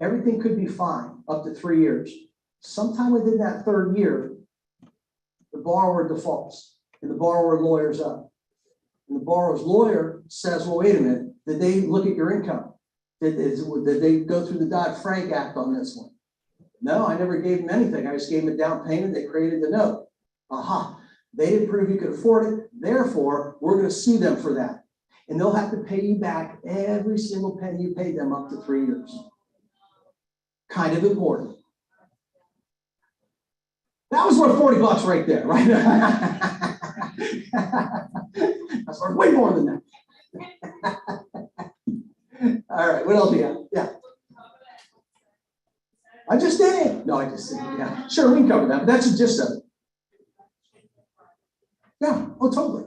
Speaker 1: Everything could be fine up to 3 years. Sometime within that 3rd year, the borrower defaults and the borrower lawyers up. And the borrower's lawyer says, well, wait a minute, did they look at your income? Did they go through the Dodd-Frank Act on this one? No, I never gave them anything. I just gave them a down payment. They created the note. Aha, they didn't prove you could afford it. Therefore, we're going to sue them for that. And they'll have to pay you back every single penny you paid them up to 3 years. Kind of important. That was worth $40 right there, right? That's worth way more than that. All right, what else do you have? Yeah. I just did it. No, I just did it. Yeah, sure, we can cover that, but that's the gist of it. Yeah, oh, totally.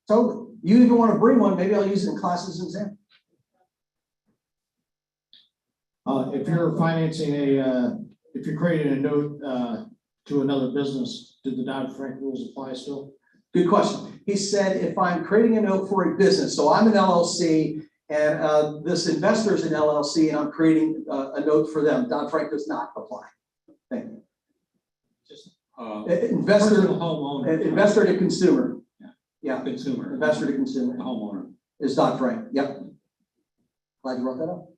Speaker 1: Totally. You even want to bring one, maybe I'll use it in class as an example.
Speaker 7: If you're financing if you're creating a note to another business, do the Dodd-Frank rules apply still?
Speaker 1: Good question. He said, if I'm creating a note for a business, so I'm an LLC and this investor is an LLC and I'm creating a note for them, Dodd-Frank does not apply. Thank you.
Speaker 2: Just
Speaker 1: Investor,
Speaker 2: personal homeowner.
Speaker 1: investor to consumer. Yeah,
Speaker 2: Consumer.
Speaker 1: investor to consumer
Speaker 2: Homeowner.
Speaker 1: is Dodd-Frank. Yep. Glad you brought that up.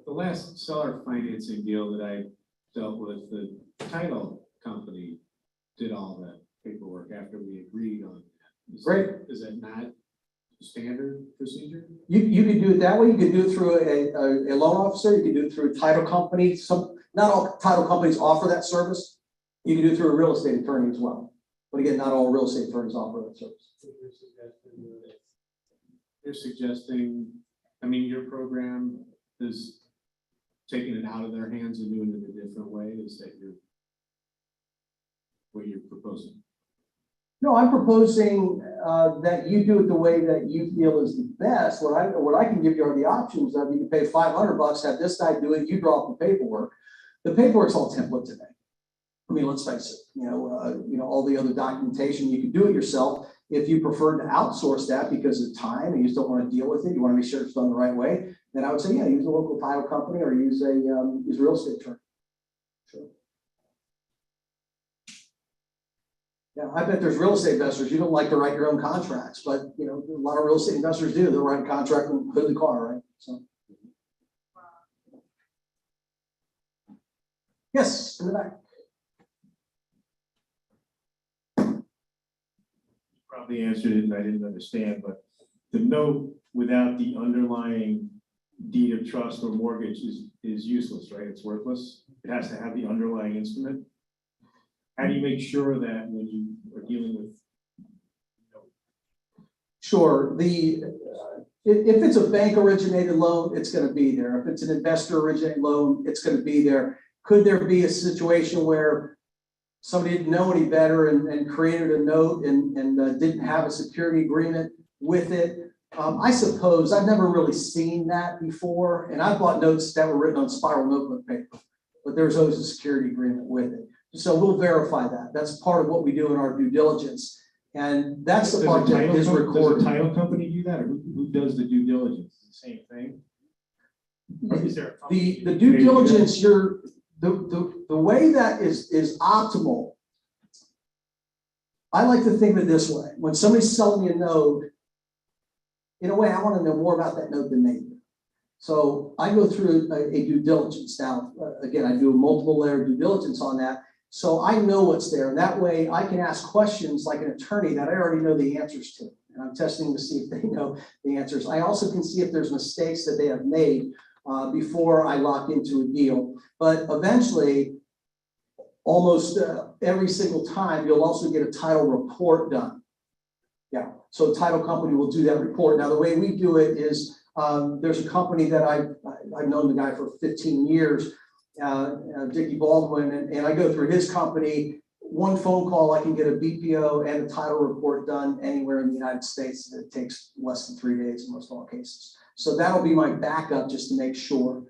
Speaker 8: The last seller financing deal that I dealt with, the title company did all the paperwork after we agreed on that.
Speaker 1: Great.
Speaker 8: Is that not standard procedure?
Speaker 1: You could do it that way. You could do it through a loan officer. You could do it through a title company. Not all title companies offer that service. You can do it through a real estate attorney as well. But again, not all real estate attorneys offer that service.
Speaker 8: You're suggesting, I mean, your program is taking it out of their hands and doing it a different way. Is that what you're proposing?
Speaker 1: No, I'm proposing that you do it the way that you feel is the best. What I can give you are the options of you can pay $500, have this guy do it, you draw up the paperwork. The paperwork's all template today. I mean, let's face it, all the other documentation, you can do it yourself. If you prefer to outsource that because of time and you just don't want to deal with it, you want to make sure it's done the right way, then I would say, yeah, use a local title company or use a real estate attorney. Sure. Yeah, I bet there's real estate investors, you don't like to write your own contracts, but a lot of real estate investors do. They'll write a contract and put in the car, right? So. Yes, in the back.
Speaker 9: Probably answered it and I didn't understand, but the note without the underlying deed of trust or mortgage is useless, right? It's worthless. It has to have the underlying instrument. How do you make sure that when you are dealing with?
Speaker 1: Sure. If it's a bank originated loan, it's going to be there. If it's an investor originated loan, it's going to be there. Could there be a situation where somebody didn't know any better and created a note and didn't have a security agreement with it? I suppose I've never really seen that before. And I've bought notes that were written on spiral notebook paper, but there's always a security agreement with it. So we'll verify that. That's part of what we do in our due diligence. And that's the part that is recorded.
Speaker 9: Does a title company do that, or who does the due diligence? Is it the same thing? Or is there
Speaker 1: the due diligence, the way that is optimal. I like to think of it this way. When somebody's selling me a note, in a way, I want to know more about that note than they do. So I go through a due diligence. Now, again, I do a multiple layer due diligence on that. So I know what's there. And that way I can ask questions like an attorney that I already know the answers to. And I'm testing to see if they know the answers. I also can see if there's mistakes that they have made before I lock into a deal. But eventually, almost every single time, you'll also get a title report done. Yeah, so a title company will do that report. Now, the way we do it is there's a company that I've known the guy for 15 years, Dickie Baldwin, and I go through his company. One phone call, I can get a BPO and a title report done anywhere in the United States. It takes less than 3 days in most all cases. So that'll be my backup just to make sure,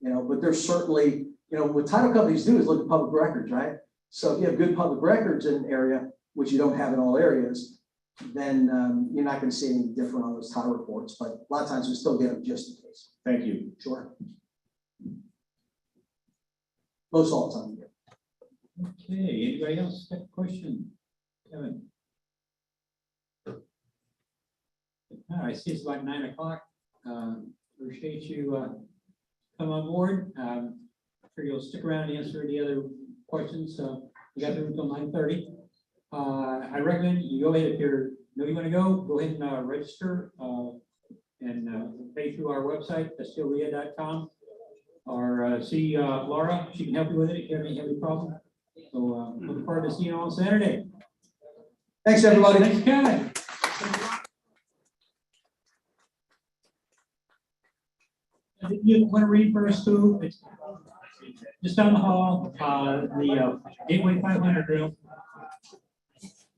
Speaker 1: but there's certainly, what title companies do is look at public records, right? So if you have good public records in an area, which you don't have in all areas, then you're not going to see anything different on those title reports. But a lot of times we still get them just in case.
Speaker 9: Thank you.
Speaker 1: Sure. Most all the time.
Speaker 2: Okay, anybody else got a question? Kevin? I see it's about 9 o'clock. Appreciate you come on board. Sure you'll stick around and answer any other questions. We got through until 9:30. I recommend you go ahead if you know you want to go ahead and register and pay through our website, STLREIA.com, or see Laura. She can help you with it if you have any problem. So looking forward to seeing you on Saturday.
Speaker 1: Thanks, everybody.
Speaker 2: Thanks, Kevin. You want to read first too? It's just down the hall, the Gateway 500 deal.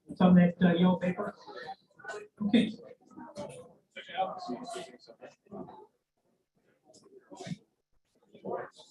Speaker 2: It's on that yellow paper. Okay.